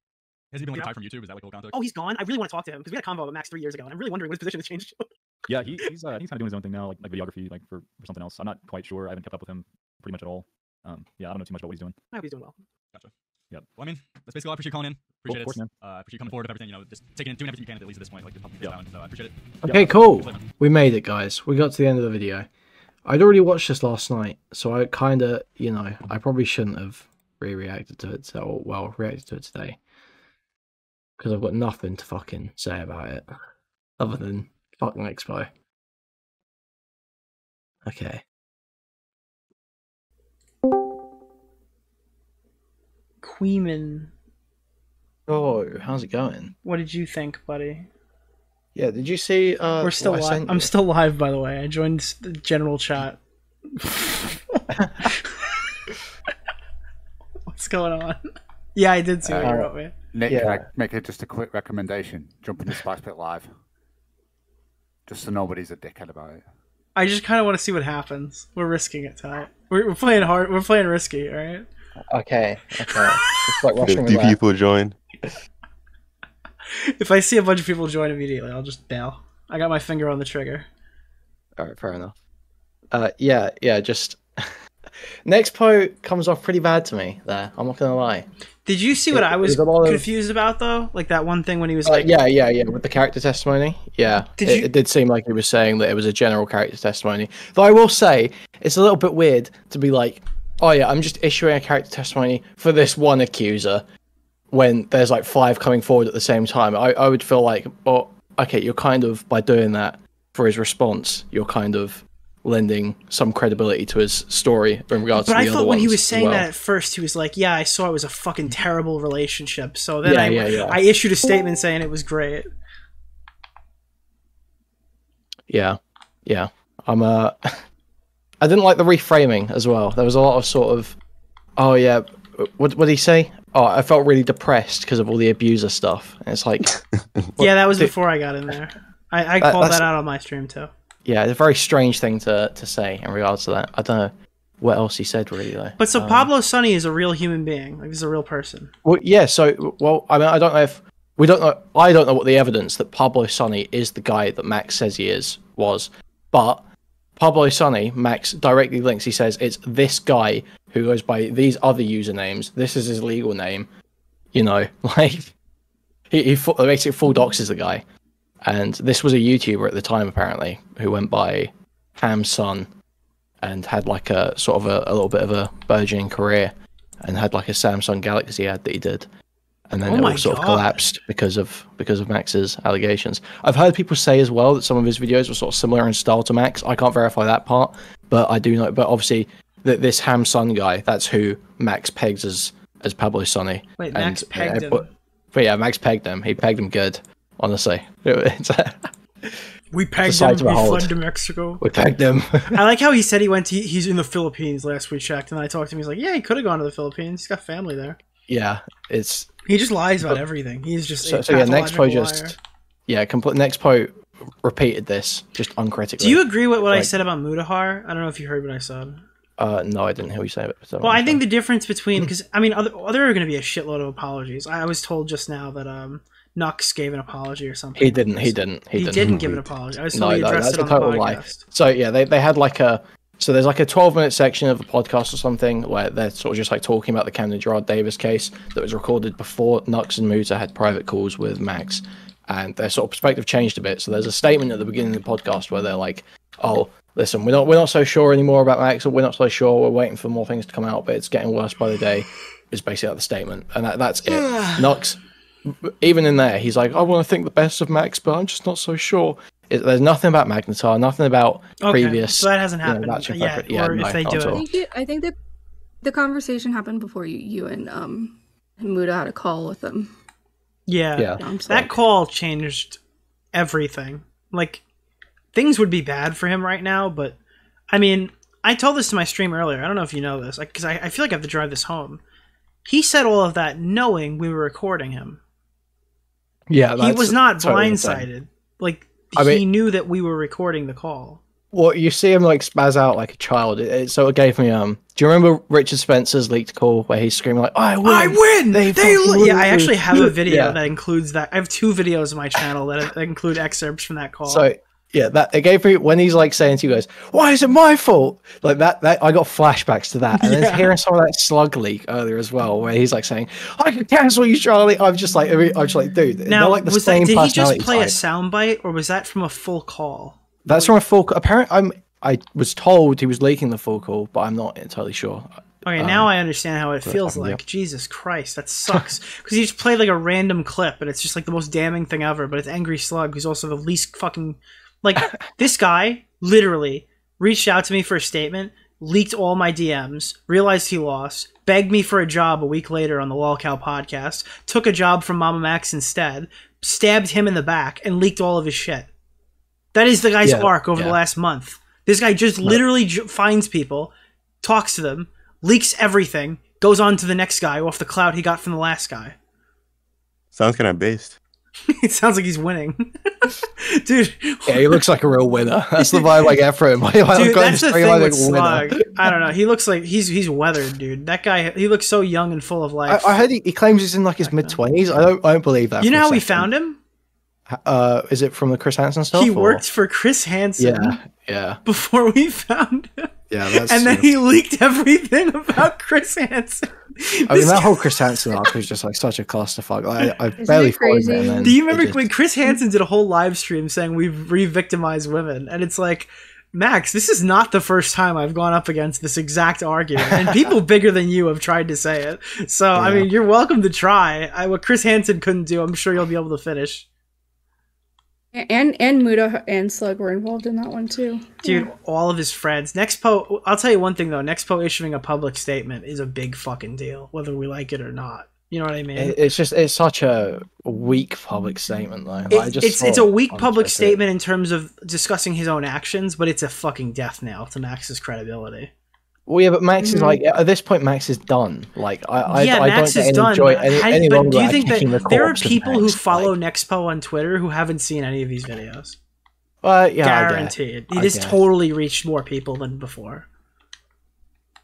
Has he been retired from YouTube? Is that like whole context? Oh, he's gone. I really want to talk to him because we had a convo about Max 3 years ago, and I'm really wondering what his position has changed. Yeah, he's kind of doing his own thing now, like videography, like for something else. I'm not quite sure. I haven't kept up with him pretty much at all. Yeah, I don't know too much about what he's doing. I hope he's doing well. Gotcha. Yep. Well, I mean, that's basically all. I appreciate you calling in. Appreciate it. Of course, man. Appreciate you coming forward with everything. Just doing everything you can at least at this point, like just helping me out. So I appreciate it. Okay, cool. We made it, guys. We got to the end of the video. I'd already watched this last night, so I kind of, I probably shouldn't have reacted to it. Reacted to it today, because I've got nothing to fucking say about it other than fucking Expo. Okay. Kuihman. Oh, how's it going? What did you think, buddy? Yeah, did you see? We're still live. I'm still live, by the way. I joined the general chat. What's going on? Yeah, I did see what you wrote me. Nick, can I make just a quick recommendation? Jump into Spice Pit Live. Just so nobody's a dickhead about it. I just kind of want to see what happens. We're risking it tonight. We're playing hard. We're playing risky, all right? Okay. It's like Russian 50 roulette. people join. If I see a bunch of people join immediately, I'll just bail. I got my finger on the trigger. All right, fair enough. Yeah. Just Nexpo comes off pretty bad to me. There, I'm not gonna lie. Did you see what I was confused about though? Like that one thing when he was like, yeah, with the character testimony. Yeah, it did seem like he was saying that it was a general character testimony. Though I will say, it's a little bit weird to be like, oh yeah, I'm just issuing a character testimony for this one accuser, when there's like 5 coming forward at the same time. I would feel like, oh, okay, you're kind of, by doing that for his response, you're kind of lending some credibility to his story in regards to the other ones. But I thought when he was saying that at first, he was like, yeah, I saw it was a fucking terrible relationship. So then I issued a statement saying it was great. Yeah. I didn't like the reframing as well. There was a lot of sort of, oh yeah, what did he say? Oh, I felt really depressed because of all the abuser stuff. And it's like... yeah, that was before I got in there. I called that out on my stream too. Yeah, it's a very strange thing to say in regards to that. I don't know what else he said really though. But so Pablo Sonny is a real human being. Like he's a real person. Well, yeah. So, I mean, I don't know if we don't know. I don't know what the evidence that Pablo Sonny is the guy that Max says he was. But Pablo Sonny, Max directly links. He says it's this guy who goes by these other usernames. This is his legal name. You know, like he basically full doxes the guy. And this was a YouTuber at the time, apparently, who went by Ham's son and had like a sort of a little bit of a burgeoning career and had like a Samsung Galaxy ad that he did. And then it all sort of collapsed because of Max's allegations. I've heard people say as well that some of his videos were sort of similar in style to Max. I can't verify that part, but I do know. But obviously, this Ham son guy, that's who Max pegs as Pablo Sonny. Wait, Max pegged him? But yeah, Max pegged him. He pegged him good. Honestly, we pegged him. We fled to Mexico. We pegged him. I like how he said he's in the Philippines last we checked, and I talked to him. He's like, yeah, he could have gone to the Philippines. He's got family there. Yeah, he just lies about everything. He's just Nexpo repeated this just uncritically. Do you agree with what I said about Mudahar? I don't know if you heard what I said. No, I didn't hear you say it. Well, I think the difference between because I mean, there are going to be a shitload of apologies. I was told just now that Nux gave an apology or something. He didn't give an apology. I was told he addressed it on the podcast. So yeah, they had like there's like a 12-minute section of a podcast or something where they're sort of just like talking about the Camden Gerard Davis case that was recorded before Nux and Muta had private calls with Max, and their sort of perspective changed a bit. So there's a statement at the beginning of the podcast where they're like, "Oh, listen, we're not so sure anymore about Max, or we're not so sure. We're waiting for more things to come out, but it's getting worse by the day." Is basically like the statement, and that's it. Nux. Even in there, he's like, I want to think the best of Max, but I'm just not so sure. There's nothing about Magnetar, nothing about previous. So that hasn't happened yet. Or if they do it. I think that the conversation happened before you and Muda had a call with him. Yeah. That call changed everything. Like, things would be bad for him right now, but I mean, I told this to my stream earlier. I don't know if you know this, because I feel like I have to drive this home. He said all of that knowing we were recording him. Yeah, he was not blindsided. Like, he knew that we were recording the call. Well, you see him like spaz out like a child. It sort of gave me do you remember Richard Spencer's leaked call where he's screaming like, "I win! I win!" Yeah, I actually have a video that includes that. I have 2 videos on my channel that include excerpts from that call. So yeah, it gave me when he's like saying to you guys, "Why is it my fault?" Like that I got flashbacks to that, and then hearing some of that slug leak earlier as well, where he's like saying, "I can cancel you, Charlie." I'm just like, dude. Now, like the same did he just play a soundbite, or was that from a full call? That's from a full. Apparently, I was told he was leaking the full call, but I'm not entirely sure. Okay, now I understand how it feels like. Jesus Christ, that sucks. Because he just played like a random clip, and it's just like the most damning thing ever. But it's Angry Slug, who's also the least fucking. Like, this guy literally reached out to me for a statement, leaked all my DMs, realized he lost, begged me for a job a week later on the Lolcow podcast, took a job from MamaMax instead, stabbed him in the back, and leaked all of his shit. That is the guy's arc over the last month. This guy just literally finds people, talks to them, leaks everything, goes on to the next guy off the clout he got from the last guy. Sounds kind of based. It sounds like he's winning. Dude. Yeah, he looks like a real winner. That's the vibe I get from him. Dude, that's the thing with Slug. I don't know. He looks like he's weathered, dude. That guy, he looks so young and full of life. I heard he claims he's in like his mid-20s. I don't believe that. You know how we found him? Is it from the Chris Hansen stuff? He worked for Chris Hansen. Yeah. Before we found him. Yeah, that's. And then he leaked everything about Chris Hansen. I mean, that whole Chris Hansen arc was just like such a clusterfuck. I barely followed it. Do you remember when Chris Hansen did a whole live stream saying we've re-victimized women? And it's like, Max, this is not the first time I've gone up against this exact argument, and people bigger than you have tried to say it. So I mean, you're welcome to try. What Chris Hansen couldn't do, I'm sure you'll be able to finish. And Muda and Slug were involved in that one too. Dude, all of his friends. Nexpo, I'll tell you one thing though, Nexpo issuing a public statement is a big fucking deal, whether we like it or not. You know what I mean? It's such a weak public statement though. It's a weak public statement in terms of discussing his own actions, but it's a fucking death knell to Max's credibility. Well, yeah, but Max is like, at this point, Max is done. Like, I Max don't is done. enjoy any but longer. Do you think that there are people who Max, follow Nexpo on Twitter who haven't seen any of these videos? Yeah, guaranteed. It has totally reached more people than before.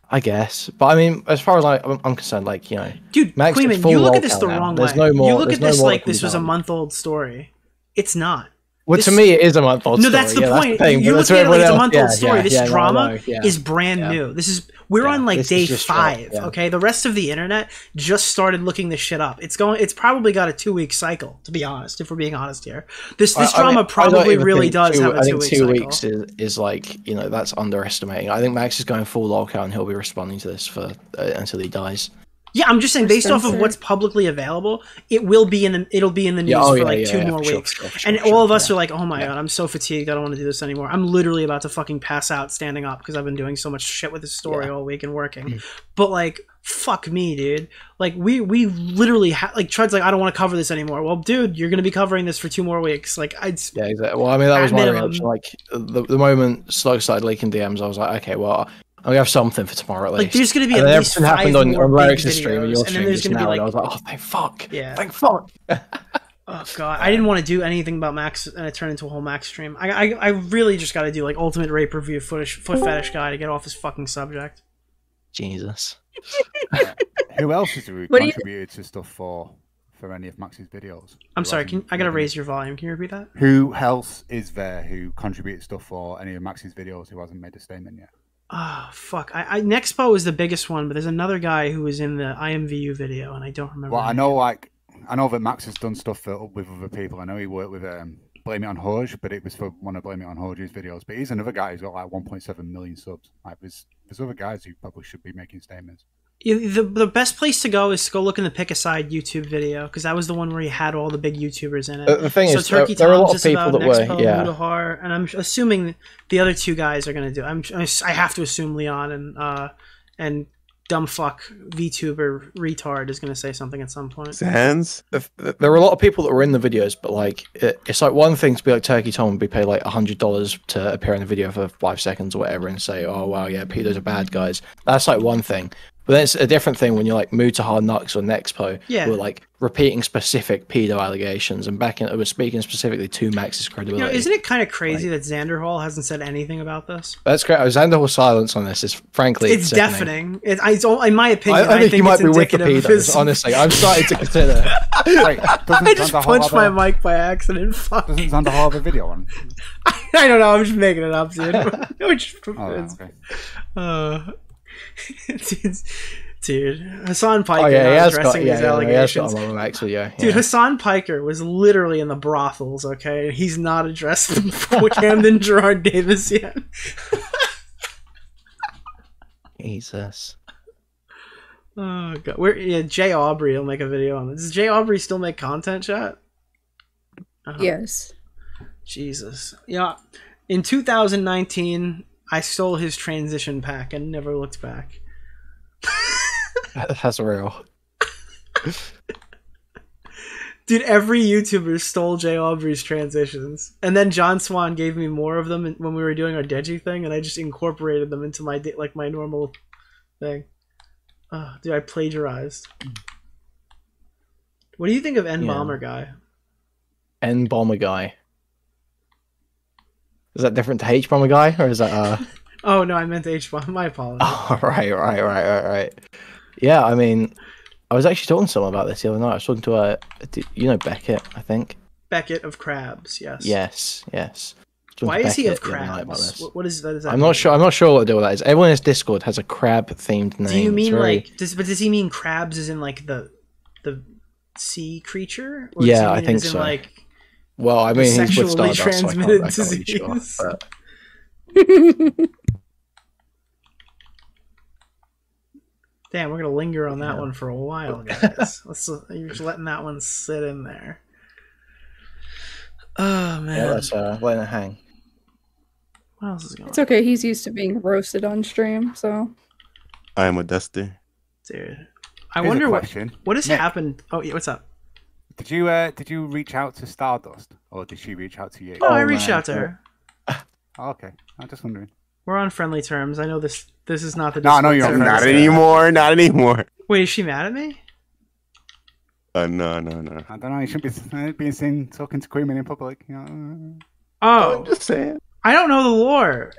I guess, but I mean, as far as I'm concerned, like, you know, dude, Max Kuihman, you look at this the wrong way. No more, you look at this like this was a done. month-old story. It's not. Well, to me, it is a month-old story. No, that's the point. You look at it like it's a month-old story. This drama is brand new. We're on like day 5. Okay, the rest of the internet just started looking this shit up. It's probably got a 2-week cycle, to be honest. If we're being honest here, this drama probably really does have a 2-week cycle. I think 2 weeks is like, you know, that's underestimating. I think Max is going full lockout and he'll be responding to this for until he dies. Yeah, I'm just saying, based off of what's publicly available, it'll be in the news for like 2 more weeks. And all of us are like, oh my god, I'm so fatigued, I don't want to do this anymore. I'm literally about to fucking pass out standing up because I've been doing so much shit with this story all week and working. But like, fuck me, dude. Like, we literally like Trud's like, I don't want to cover this anymore. Well, dude, you're gonna be covering this for 2 more weeks. Like, yeah, exactly. Well, I mean, that was my reaction. Like, the moment Slug started leaking DMs, I was like, okay, well, we have something for tomorrow at least. Like, there's gonna be at least 5 happened more on big Lerix's stream and your stream just now, and I was like, oh, thank fuck. Yeah. Thank fuck. Oh god, I didn't want to do anything about Max, and it turned into a whole Max stream. I really just got to do like ultimate rape review foot fetish guy to get off this fucking subject. Jesus. Who else has contributed to stuff for any of Max's videos? I'm sorry, I gotta raise your volume. Can you repeat that? Who else is there who contributed stuff for any of Max's videos who hasn't made a statement yet? Oh fuck! Nexpo is the biggest one, but there's another guy who was in the IMVU video, and I don't remember. Well, I know that Max has done stuff with other people. I know he worked with Blame It on Hoj, but it was for one of Blame It on Hoj's videos. But he's another guy who's got like 1.7 million subs. Like, there's other guys who probably should be making statements. The best place to go is to go look in the Pick a Side YouTube video, because that was the one where he had all the big YouTubers in it. The thing is, Turkey there are a lot of Tom's people that Nexpo, were, Mudahar, and I'm assuming the other 2 guys are gonna do. I have to assume Leon and dumbfuck VTuber retard is gonna say something at some point. Sans? There were a lot of people that were in the videos, but like, it's like one thing to be like Turkey Tom and be paid like $100 to appear in the video for 5 seconds or whatever and say, oh wow, yeah, pedos are bad guys. That's like one thing. But then it's a different thing when you're like Mutahar, Nux, or Nexpo, who are like repeating specific pedo allegations and we're speaking specifically to Max's credibility. You know, isn't it kind of crazy that Xander Hall hasn't said anything about this? That's great. Xander Hall's silence on this is frankly it's deafening. In my opinion, I think you might be with the pedos. Honestly, I'm starting to consider. Wait, I just punched my mic by accident. Fuck. Doesn't Xander Hall have a video on? I don't know. I'm just making it up, dude. Dude, Hassan Piker addressing these allegations. Dude, Hassan Piker was literally in the brothels, okay? He's not addressed Camden Gerard Davis yet. Jesus. Oh god, Jay Aubrey will make a video on this. Does Jay Aubrey still make content, chat? Yes. Jesus. Yeah. In 2019, I stole his transition pack and never looked back. That's real. Dude, every YouTuber stole Jay Aubrey's transitions. And then John Swan gave me more of them when we were doing our Deji thing, and I just incorporated them into my normal thing. Dude, I plagiarized. What do you think of N Bomber guy? N bomber guy. Is that different to H bomber guy, or is that Oh no, I meant H-bomb. My apologies. Oh, right. Yeah, I mean, I was actually talking to someone about this the other night. I was talking to Beckett, I think. Beckett of Crabs, yes. Yes. Why is he of crabs? What is that? I'm not sure what the deal with that is. Everyone in his Discord has a crab-themed name. Do you mean like? Does he mean crabs as in like the sea creature? Or yeah, I think so. Like, well, I mean, he's with sexually Stardust, transmitted so I can't really disease. sure, but... Damn, we're gonna linger on that one for a while, guys. You're just letting that one sit in there. Oh man. Yeah, let's letting it hang. What else is going on? It's okay. He's used to being roasted on stream, so. I am a Dusty. Dude, I wonder what has happened. Oh, yeah, what's up? Did you reach out to Stardust, or did she reach out to you? No, I reached out to her. Oh, okay, I'm just wondering. We're on friendly terms. I know this is not the. No, no, you're not anymore. Not anymore. Wait, is she mad at me? No. I don't know. You shouldn't be seen talking to Kuihman in public. You know? Oh, I'm just saying. I don't know the lore.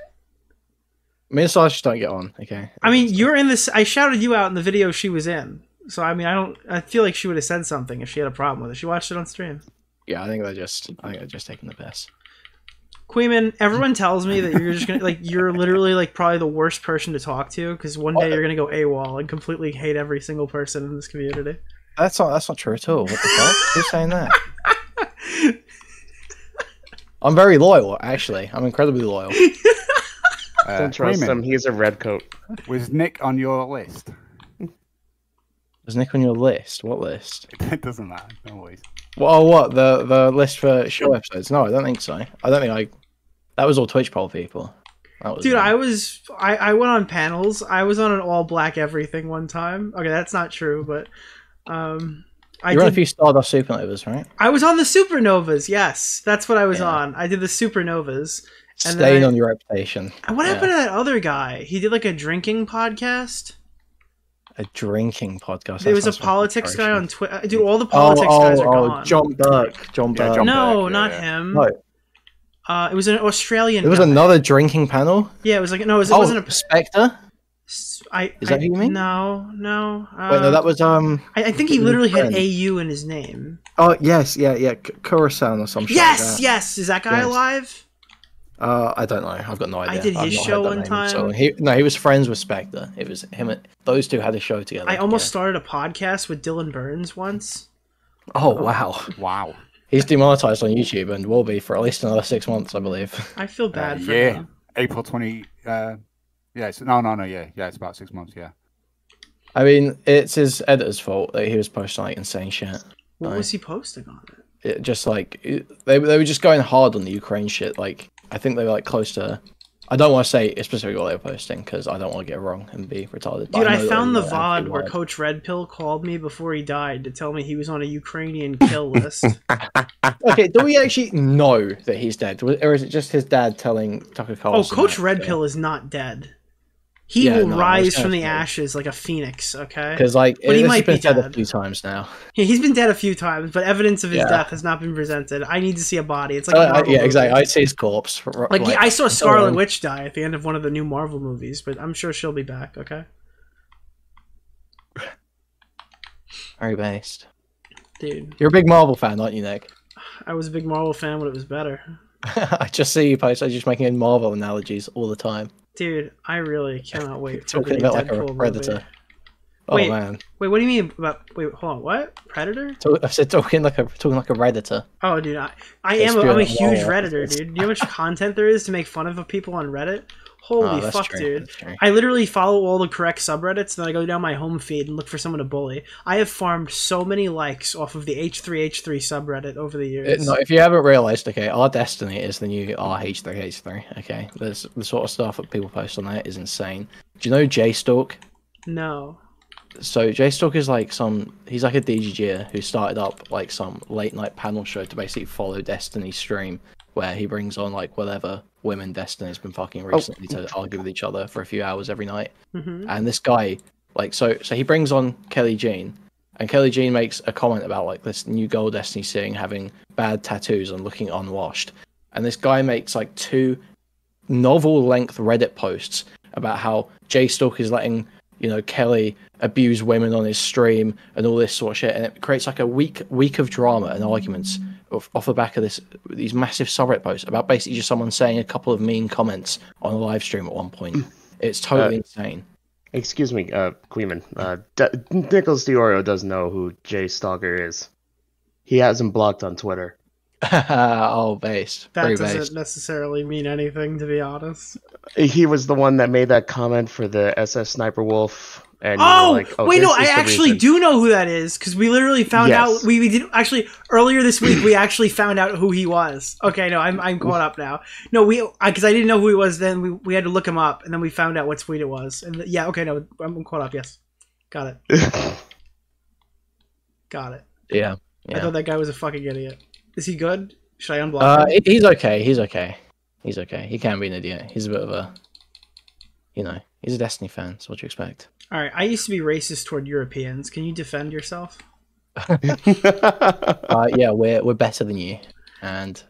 Me and Sasha just don't get on. Okay. I mean, you're in this. I shouted you out in the video she was in. So I mean, I feel like she would have said something if she had a problem with it. She watched it on stream. Yeah, I think they're just taking the piss. Kuihman, everyone tells me that you're just gonna you're literally probably the worst person to talk to because one day you're gonna go AWOL and completely hate every single person in this community. That's not true at all. What the fuck? Who's saying that? I'm very loyal, actually. I'm incredibly loyal. Don't trust him. He's a red coat. Was Nick on your list? Was Nick on your list? What list? It doesn't matter. No worries. Well, what the list for show episodes? No, I don't think so. I don't think that was all Twitch poll people. Dude, I went on panels. I was on an all black everything one time. Okay, that's not true, but you were on a few Stardust Supernovas, right? I was on the Supernovas. Yes, that's what I was on. I did the Supernovas. And Staying on your reputation. And what happened to that other guy? He did like a drinking podcast. A drinking podcast. There was a politics guy on Twitter. Dude, all the politics guys are gone. John Burke. No, not him. No. It was an Australian. It was another drinking panel. Yeah, it was like it wasn't a Spectre. Is that what you mean? No. Wait, no, that was I think he literally had AU in his name. Oh yes, yeah, Kurosan or some shit. Yes, yes. Is that guy alive? I don't know. I've got no idea. I did his show one time. So he was friends with Spectre. It was him. Those two had a show together. I almost started a podcast with Dylan Burns once. Oh wow! Wow. He's demonetized on YouTube and will be for at least another 6 months, I believe. I feel bad for him. April 20. Yeah, it's it's about 6 months. Yeah. I mean, it's his editor's fault that he was posting like insane shit. What was he posting on it? Just like they were just going hard on the Ukraine shit. Like I think they were like close to. I don't want to say specifically what they were posting because I don't want to get it wrong and be retarded. Dude, I found the VOD where Coach Red Pill called me before he died to tell me he was on a Ukrainian kill list. Okay, do we actually know that he's dead, or is it just his dad telling Tucker Carlson? Oh, Coach Red Pill is not dead. He will rise from the ashes like a phoenix, okay? Because but he might be dead a few times now. Yeah, he's been dead a few times, but evidence of his death has not been presented. I need to see a body. It's like exactly. I see his corpse. I saw Scarlet Witch die at the end of one of the new Marvel movies, but I'm sure she'll be back. Okay. Very based, dude. You're a big Marvel fan, aren't you, Nick? I was a big Marvel fan when it was better. I just see you post. I'm just making Marvel analogies all the time. Dude, I really cannot wait for talking the about Deadpool like a Predator. movie. Oh wait, man. Wait, what do you mean about? Wait, hold on. What? Predator? I said talking like a Redditor. Oh, dude, I'm a huge Redditor, dude. Do you know how much content there is to make fun of people on Reddit? Holy fuck, dude. I literally follow all the correct subreddits, then I go down my home feed and look for someone to bully. I have farmed so many likes off of the H3H3 subreddit over the years. No, if you haven't realized, okay, our Destiny is the new RH3H3, okay? The sort of stuff that people post on there is insane. Do you know JStalk? No. So JStalk is like he's like a DGGer who started up like some late night panel show to basically follow Destiny's stream, where he brings on like whatever women Destiny's been fucking recently to argue with each other for a few hours every night. Mm-hmm. And this guy, like, so he brings on Kelly Jean, and Kelly Jean makes a comment about like this new girl Destiny seeing having bad tattoos and looking unwashed, and this guy makes like 2 novel-length Reddit posts about how Jay Stalk is letting Kelly abuse women on his stream and all this sort of shit, and it creates like a week of drama and arguments off the back of these massive subreddit posts about basically just someone saying a couple of mean comments on a live stream at one point. It's totally insane. Excuse me, Kuihman. Nicholas Deorio does know who Jay Stalker is. He has him blocked on Twitter. Oh, based. That Very doesn't based. necessarily mean anything, to be honest. He was the one that made that comment for the SS Sniper Wolf. And wait, no, I actually do know who that is, because we literally found out. We did actually earlier this week. We actually found out who he was. Okay, no, I'm caught up now. No, because I didn't know who he was. Then we had to look him up, and then we found out what tweet it was. And yeah, okay, no, I'm caught up. Yes, got it. Got it. Yeah. I thought that guy was a fucking idiot. Is he good? Should I unblock him? He's okay. He's okay. He's okay. He can be an idiot. He's a bit of a, he's a Destiny fan. So what do you expect? All right, I used to be racist toward Europeans. Can you defend yourself? Yeah, we're better than you, and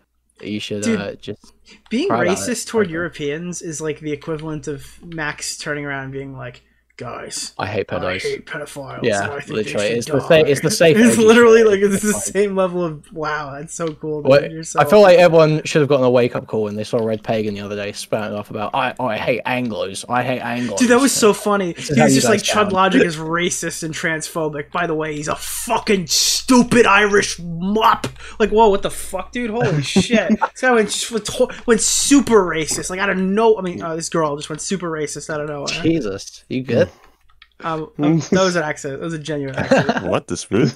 you should just being racist toward Europeans is like the equivalent of Max turning around and being like, "Guys, I hate pedophiles. I hate pedophiles. Yeah, I think literally, they it's should the safe. It's literally like it's the same level of wow. That's so cool. I feel like everyone should have gotten a wake up call when they saw Red Pagan the other day spouting off about I hate Anglos. I hate Anglos. Dude, that was so funny. He was just like Chud Logic is racist and transphobic. By the way, he's a fucking stupid Irish mop. Like, whoa, what the fuck, dude? Holy shit! This guy went super racist. Like, I don't know. I mean, this girl just went super racist. I don't know. Jesus, you good? That was an accident. That was a genuine accident. What the screw?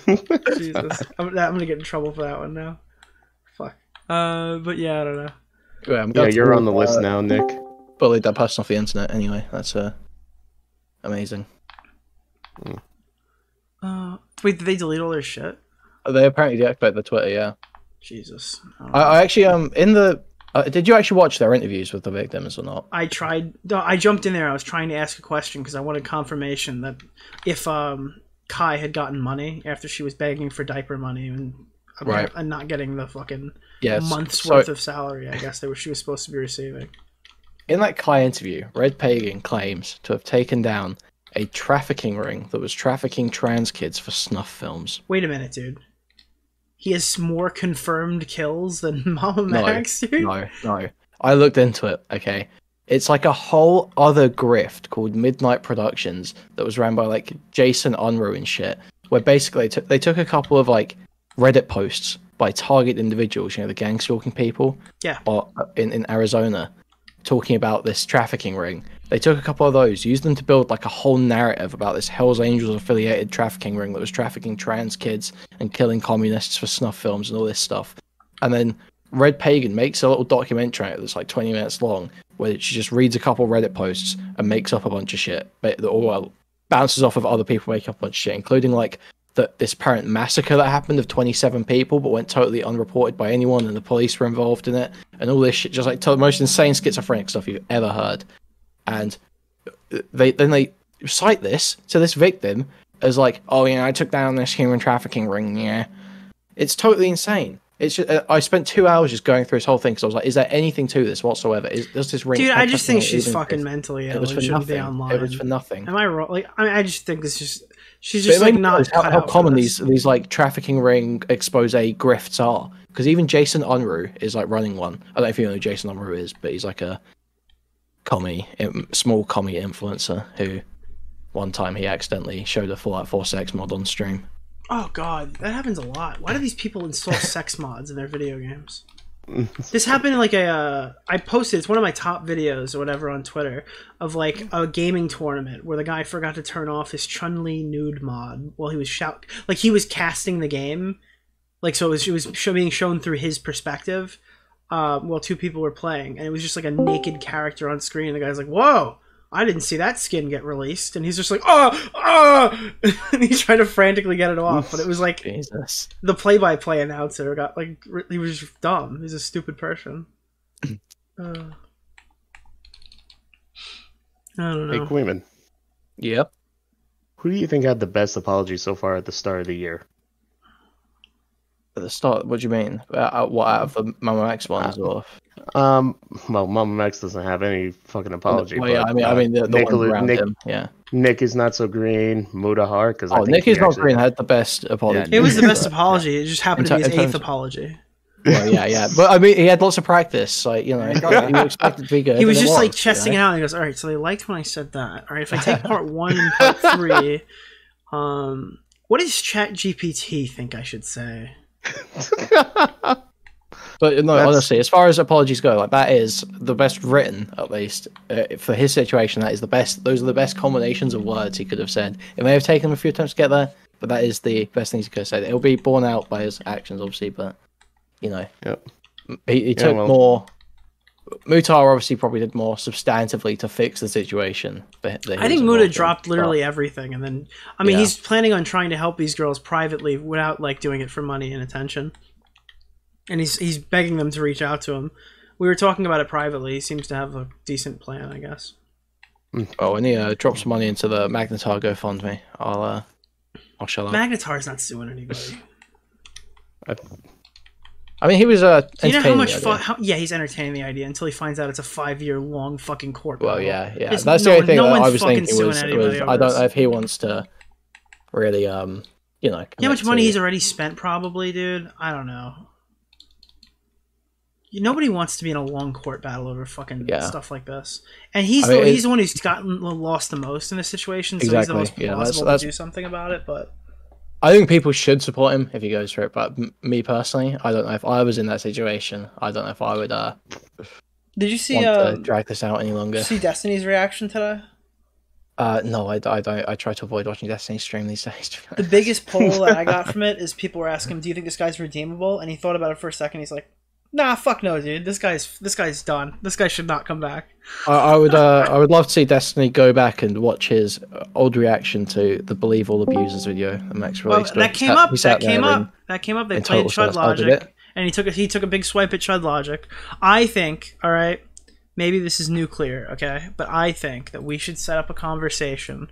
Jesus, I'm gonna get in trouble for that one now. Fuck. But yeah, I don't know. Yeah, you're on the list now, Nick. Bullied that person off the internet. Anyway, that's amazing. Wait, did they delete all their shit? They apparently deactivated the Twitter. Yeah. Jesus. I actually in the. Did you actually watch their interviews with the victims or not? I tried. No, I jumped in there. I was trying to ask a question because I wanted confirmation that if Kai had gotten money after she was begging for diaper money and not getting the fucking month's worth of salary, I guess she was supposed to be receiving. In that Kai interview, Red Pagan claims to have taken down a trafficking ring that was trafficking trans kids for snuff films. Wait a minute, dude. He has more confirmed kills than MamaMax, dude? No. I looked into it, okay? It's like a whole other grift called Midnight Productions that was ran by like Jason Unruh and shit, where basically they took a couple of like Reddit posts by target individuals, the gang stalking people in Arizona, talking about this trafficking ring. They took a couple of those, used them to build like a whole narrative about this Hells Angels affiliated trafficking ring that was trafficking trans kids and killing communists for snuff films and all this stuff. And then Red Pagan makes a little documentary that's like 20 minutes long where she just reads a couple Reddit posts and makes up a bunch of shit, or bounces off of other people making up a bunch of shit, including like this apparent massacre that happened of 27 people but went totally unreported by anyone and the police were involved in it and all this shit, just like the most insane schizophrenic stuff you've ever heard. And they cite this to this victim as like, oh yeah, I took down this human trafficking ring. Yeah, it's totally insane. It's just, I spent 2 hours just going through this whole thing because I was like, is there anything to this whatsoever? Does this ring? Dude, I just think she's fucking mentally ill. It was for nothing. It was for nothing. Am I wrong? Like, I just think this is she's just like not how common these like trafficking ring expose grifts are. Because even Jason Unruh is like running one. I don't know if you know who Jason Unruh is, but he's like a small commie influencer who one time he accidentally showed a Fallout 4 sex mod on stream. Oh god, that happens a lot. Why do these people install sex mods in their video games? This happened in like I posted, it's one of my top videos or whatever on Twitter of like a gaming tournament where the guy forgot to turn off his Chun-Li nude mod while he was he was casting the game, like so it was being shown through his perspective. While two people were playing, and it was just like a naked character on screen. And the guy's like, "Whoa, I didn't see that skin get released," and he's just like, "Oh!" and he's trying to frantically get it off, but it was like Jesus. The play-by-play announcer got like he was just dumb. He's a stupid person. I don't know. Hey, Kuihman. Yep. Who do you think had the best apology so far at the start of the year? At the start, what do you mean? What out of the MamaMax ones or? Well, MamaMax doesn't have any fucking apology. Well, yeah, but, I mean the ones around Nick, him. Yeah. Nick is not so green. Mudahar, because Nick is not green had the best apology. It was the best apology. It just happened to be his 8th apology. Well, yeah, but I mean, he had lots of practice. Like, you know, you expected to be good. He was just like chesting it out. And he goes, "All right, so they liked when I said that. All right, if I take part 1 and part 3, what does ChatGPT think I should say?" But no, honestly, as far as apologies go, like that is the best written, at least for his situation. That is the best. Those are the best combinations of words he could have said. It may have taken him a few attempts to get there, but that is the best things he could have said. It'll be borne out by his actions, obviously, but you know, he took more. Mutar obviously probably did more substantively to fix the situation. I think Muta dropped literally everything, and then I mean he's planning on trying to help these girls privately without like doing it for money and attention. And he's begging them to reach out to him. We were talking about it privately. He seems to have a decent plan, I guess. Oh, and he dropped some money into the Magnetar GoFundMe. I'll shut up. Magnetar's not suing anybody. I mean, he was you know how much fun? Yeah, he's entertaining the idea until he finds out it's a 5-year long fucking court battle. Well, yeah. That's the only thing that I was thinking was I don't know if he wants to really, you know. You know how much money he's already spent, probably, dude. I don't know. Nobody wants to be in a long court battle over fucking stuff like this. And he's the one who's gotten lost the most in this situation, so he's the most plausible to do something about it. But I think people should support him if he goes for it. But me personally, I don't know if I was in that situation. I don't know if I would. Did you see want to drag this out any longer? Did you see Destiny's reaction today? No, I don't. I try to avoid watching Destiny stream these days. The biggest poll that I got from it is people were asking him, "Do you think this guy's redeemable?" And he thought about it for a second. He's like, "Nah, fuck no, dude. This guy's done. This guy should not come back." I would love to see Destiny go back and watch his old reaction to the Believe All Abusers video that Max released. That came up. That came up. They played Chud Logic, and he took a big swipe at Chud Logic. I think, all right, maybe this is nuclear, okay, but I think that we should set up a conversation,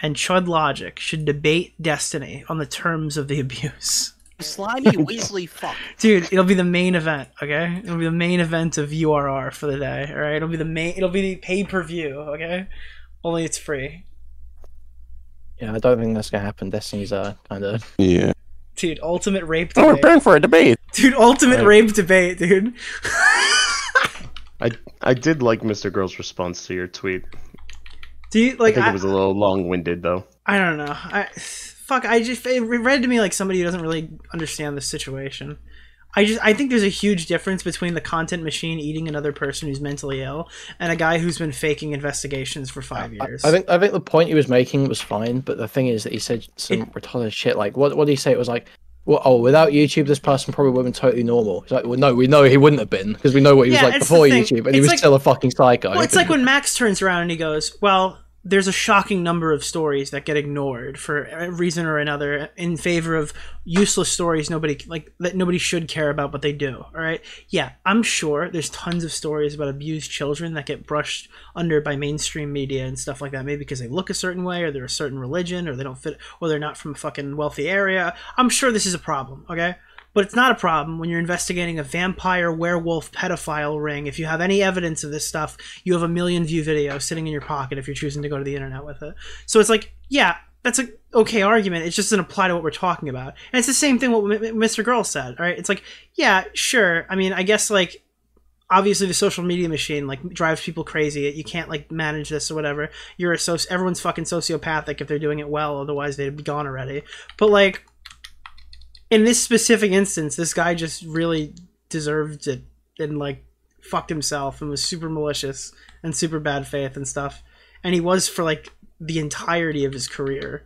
and Chud Logic should debate Destiny on the terms of the abuse. Slimy Weasley fuck. Dude, it'll be the main event, okay? It'll be the main event of URR for the day, alright? It'll be the pay-per-view, okay? Only it's free. Yeah, I don't think that's gonna happen. Destiny's kind of... Yeah. Dude, ultimate rape debate. Oh, we're praying for a debate. Dude, ultimate rape debate, dude. I did like Mr. Girl's response to your tweet. Do you like? I think it was a little long-winded though. I don't know. It read to me like somebody who doesn't really understand the situation. I think there's a huge difference between the content machine eating another person who's mentally ill and a guy who's been faking investigations for 5 years. I think the point he was making was fine, but the thing is that he said some retarded shit. Like, what did he say? It was like, well, oh, without YouTube, this person probably would have been totally normal. It's like, well, no, we know he wouldn't have been because we know what he was like before YouTube, and he was still a fucking psycho. Well, it's like when Max turns around and he goes, well, there's a shocking number of stories that get ignored for a reason or another in favor of useless stories that nobody should care about, but they do. All right. Yeah, I'm sure there's tons of stories about abused children that get brushed under by mainstream media and stuff like that. Maybe because they look a certain way or they're a certain religion or they don't fit or they're not from a fucking wealthy area. I'm sure this is a problem. Okay. But it's not a problem when you're investigating a vampire, werewolf, pedophile ring. If you have any evidence of this stuff, you have a 1 million view video sitting in your pocket if you're choosing to go to the internet with it. So it's like, yeah, that's an okay argument. It just doesn't apply to what we're talking about. And it's the same thing what Mr. Girl said, all right? It's like, yeah, sure. I mean, I guess, like, obviously the social media machine, like, drives people crazy. You can't, like, manage this or whatever. Everyone's fucking sociopathic if they're doing it well. Otherwise, they'd be gone already. But, like, in this specific instance, this guy just really deserved it and like fucked himself and was super malicious and super bad faith and stuff. And he was for like the entirety of his career.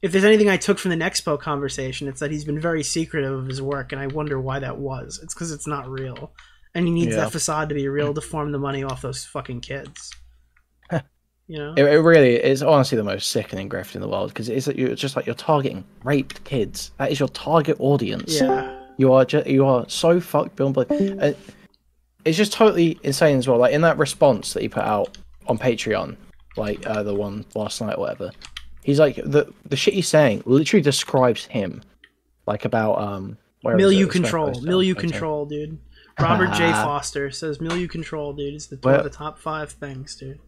If there's anything I took from the Nexpo conversation, it's that he's been very secretive of his work, and I wonder why that was. It's because it's not real. And he needs that facade to be real to farm the money off those fucking kids. You know? It really is honestly the most sickening grift in the world because it's just like you're targeting raped kids. That is your target audience. Yeah, you are so fucked beyond belief. It's just totally insane as well. Like in that response that he put out on Patreon, like the one last night or whatever, He's like the shit he's saying literally describes him, like about milieu control, dude. Robert J. Foster says milieu control, dude. Is one of the top 5 things, dude.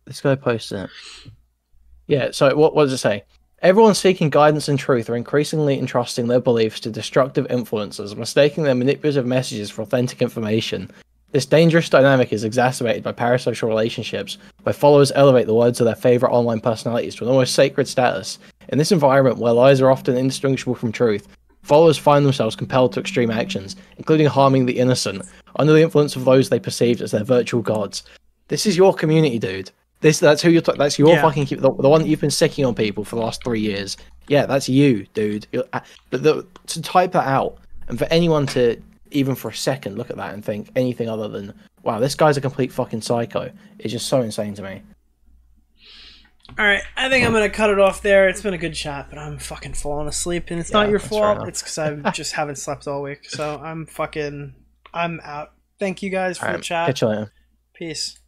This guy posted it. Yeah. So what does it say? Everyone seeking guidance and truth are increasingly entrusting their beliefs to destructive influencers, mistaking their manipulative messages for authentic information. This dangerous dynamic is exacerbated by parasocial relationships, where followers elevate the words of their favorite online personalities to an almost sacred status. In this environment, where lies are often indistinguishable from truth, followers find themselves compelled to extreme actions, including harming the innocent, under the influence of those they perceived as their virtual gods. This is your community, dude. That's who you're. That's your fucking the one that you've been sicking on people for the last 3 years. Yeah, that's you, dude. But to type that out, and for anyone to even for a second look at that and think anything other than, wow, this guy's a complete fucking psycho, is just so insane to me. All right, I think I'm gonna cut it off there. It's been a good chat, but I'm fucking falling asleep, and it's not your fault. It's because I just haven't slept all week. So I'm out. Thank you guys for the chat. Catch you later. Peace.